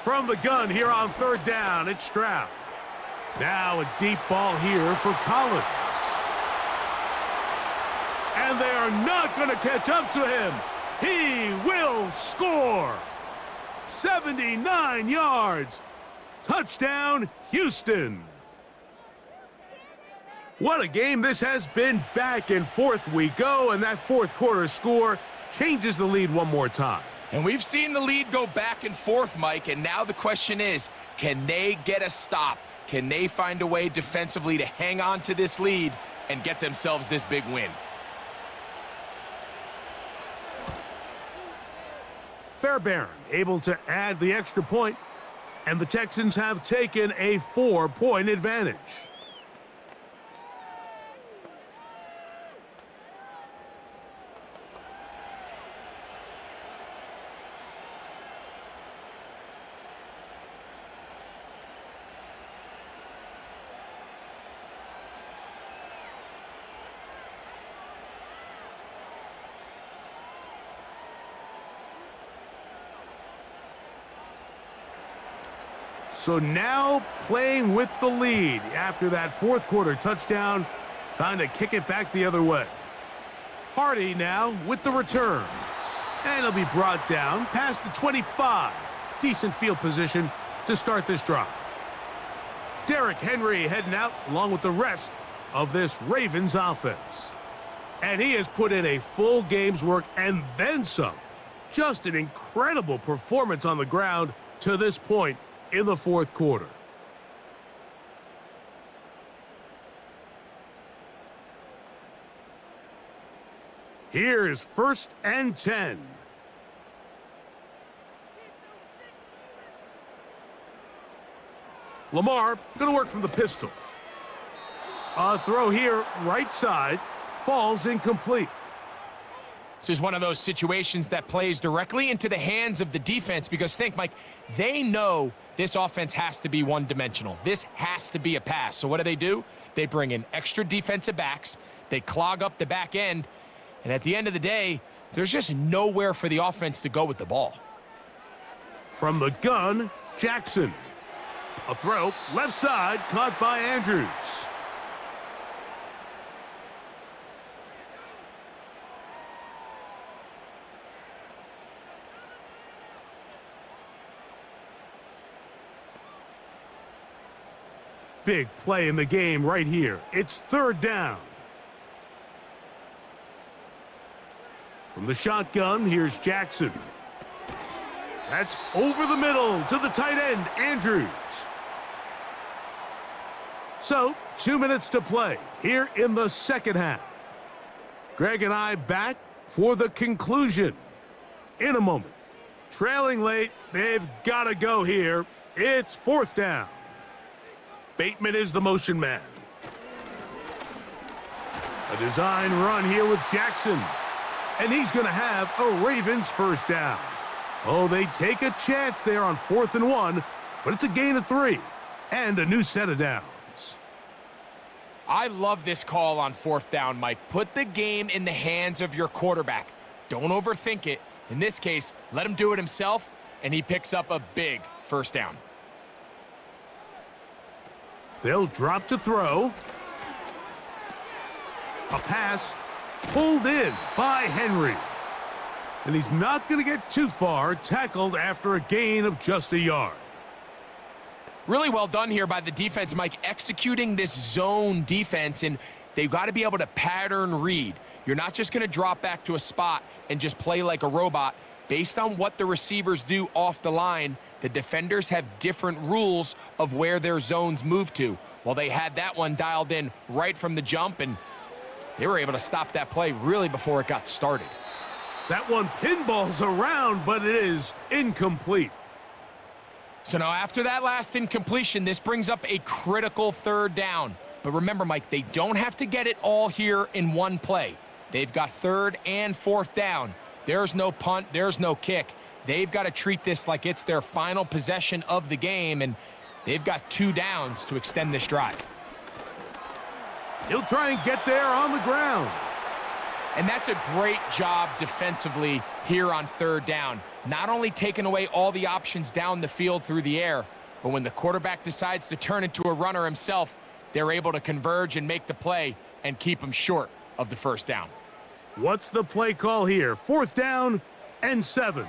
From the gun here on 3rd down, it's Stroud. Now a deep ball here for Collins. And they are not going to catch up to him. He will score. 79 yards. Touchdown, Houston. What a game this has been. Back and forth we go, and that 4th quarter score changes the lead one more time. And we've seen the lead go back and forth, Mike, and now the question is, can they get a stop? Can they find a way defensively to hang on to this lead and get themselves this big win? Fairbairn able to add the extra point, and the Texans have taken a 4-point advantage. So now playing with the lead after that 4th quarter touchdown, time to kick it back the other way. Hardy now with the return. And he'll be brought down past the 25. Decent field position to start this drive. Derrick Henry heading out along with the rest of this Ravens offense. And he has put in a full game's work and then some. Just an incredible performance on the ground to this point in the 4th quarter. Here's 1st and 10. Lamar going to work from the pistol. A throw here, right side, falls incomplete. This is one of those situations that plays directly into the hands of the defense because think, Mike, they know this offense has to be one-dimensional. This has to be a pass. So what do? They bring in extra defensive backs. They clog up the back end. And at the end of the day, there's just nowhere for the offense to go with the ball. From the gun, Jackson. A throw, left side, caught by Andrews. Big play in the game right here. It's 3rd down. From the shotgun, here's Jackson. That's over the middle to the tight end, Andrews. So, 2 minutes to play here in the 2nd half. Greg and I back for the conclusion in a moment. Trailing late, they've got to go here. It's 4th down. Bateman is the motion man. A design run here with Jackson. And he's going to have a Ravens 1st down. Oh, they take a chance there on 4th and 1, but it's a gain of 3 and a new set of downs. I love this call on 4th down, Mike. Put the game in the hands of your quarterback. Don't overthink it. In this case, let him do it himself, and he picks up a big 1st down. They'll drop to throw. A pass pulled in by Henry. And he's not going to get too far, tackled after a gain of just a yard. Really well done here by the defense, Mike, executing this zone defense, and they've got to be able to pattern read. You're not just going to drop back to a spot and just play like a robot. Based on what the receivers do off the line, the defenders have different rules of where their zones move to. Well, they had that one dialed in right from the jump, and they were able to stop that play really before it got started. That one pinballs around, but it is incomplete. So now after that last incompletion, this brings up a critical 3rd down. But remember, Mike, they don't have to get it all here in one play. They've got 3rd and 4th down. There's no punt, there's no kick. They've got to treat this like it's their final possession of the game, and they've got 2 downs to extend this drive. He'll try and get there on the ground. And that's a great job defensively here on 3rd down. Not only taking away all the options down the field through the air, but when the quarterback decides to turn into a runner himself, they're able to converge and make the play and keep him short of the 1st down. What's the play call here? 4th down and 7.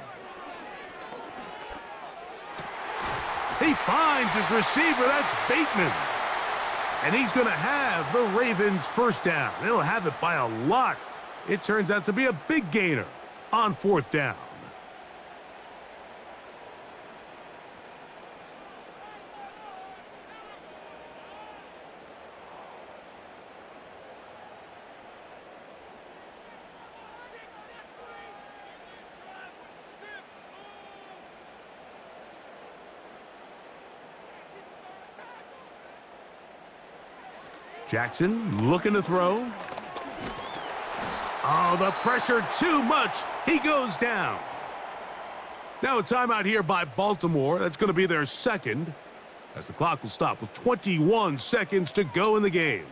He finds his receiver. That's Bateman. And he's going to have the Ravens' 1st down. They'll have it by a lot. It turns out to be a big gainer on 4th down. Jackson looking to throw. Oh, the pressure too much. He goes down. Now a timeout here by Baltimore. That's going to be their 2nd, as the clock will stop with 21 seconds to go in the game.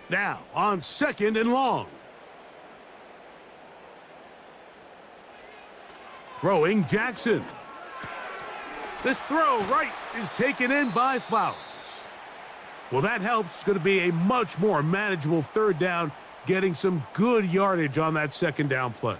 Now on 2nd and long. Throwing Jackson. This throw right is taken in by Flowers. Well, that helps. It's going to be a much more manageable 3rd down, getting some good yardage on that 2nd down play.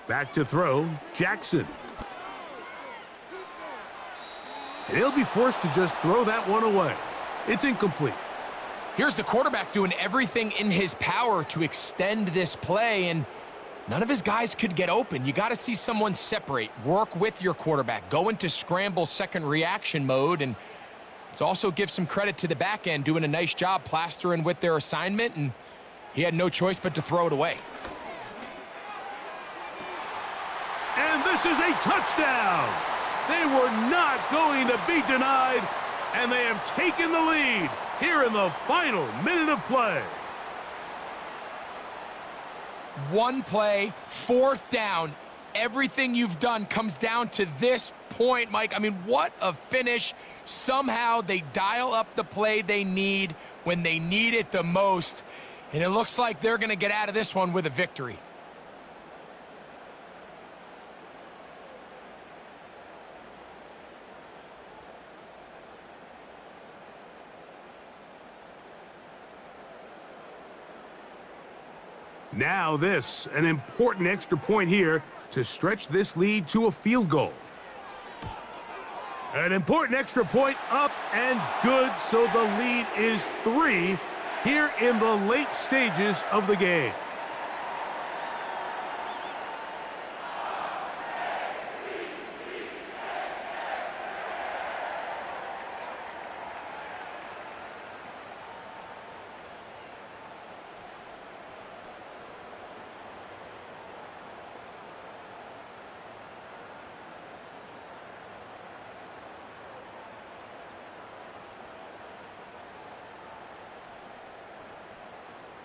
Back to throw, Jackson. And he'll be forced to just throw that one away. It's incomplete. Here's the quarterback doing everything in his power to extend this play, and none of his guys could get open. You got to see someone separate, work with your quarterback, go into scramble 2nd reaction mode, and it's also give some credit to the back end, doing a nice job plastering with their assignment, and he had no choice but to throw it away. And this is a touchdown. They were not going to be denied, and they have taken the lead here in the final minute of play. One play, 4th down. Everything you've done comes down to this point, Mike. I mean, what a finish. Somehow they dial up the play they need when they need it the most, and it looks like they're going to get out of this one with a victory. Now this, an important extra point here to stretch this lead to a field goal. An important extra point up and good, so the lead is 3 here in the late stages of the game.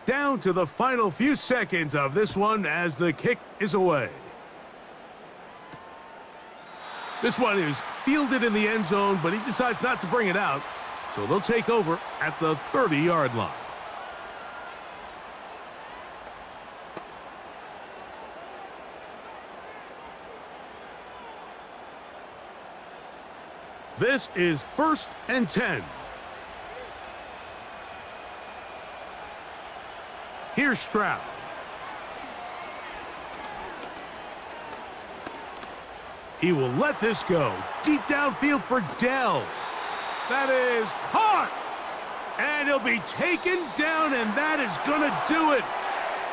Down to the final few seconds of this one as the kick is away. This one is fielded in the end zone, but he decides not to bring it out, so they'll take over at the 30-yard line. This is 1st and 10. Here's Stroud. He will let this go. Deep downfield for Dell. That is caught. And he'll be taken down, and that is going to do it.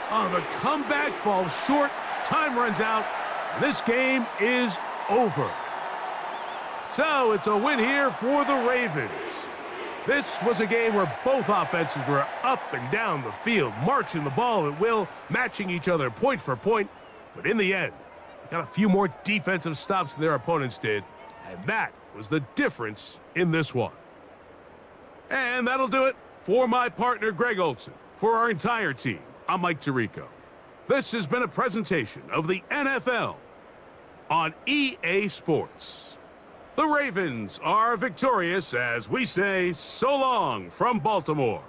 Oh, the comeback falls short. Time runs out. And this game is over. So it's a win here for the Ravens. This was a game where both offenses were up and down the field, marching the ball at will, matching each other point for point. But in the end, they got a few more defensive stops than their opponents did, and that was the difference in this one. And that'll do it for my partner, Greg Olson. For our entire team, I'm Mike Tirico. This has been a presentation of the NFL on EA Sports. The Ravens are victorious as we say so long from Baltimore.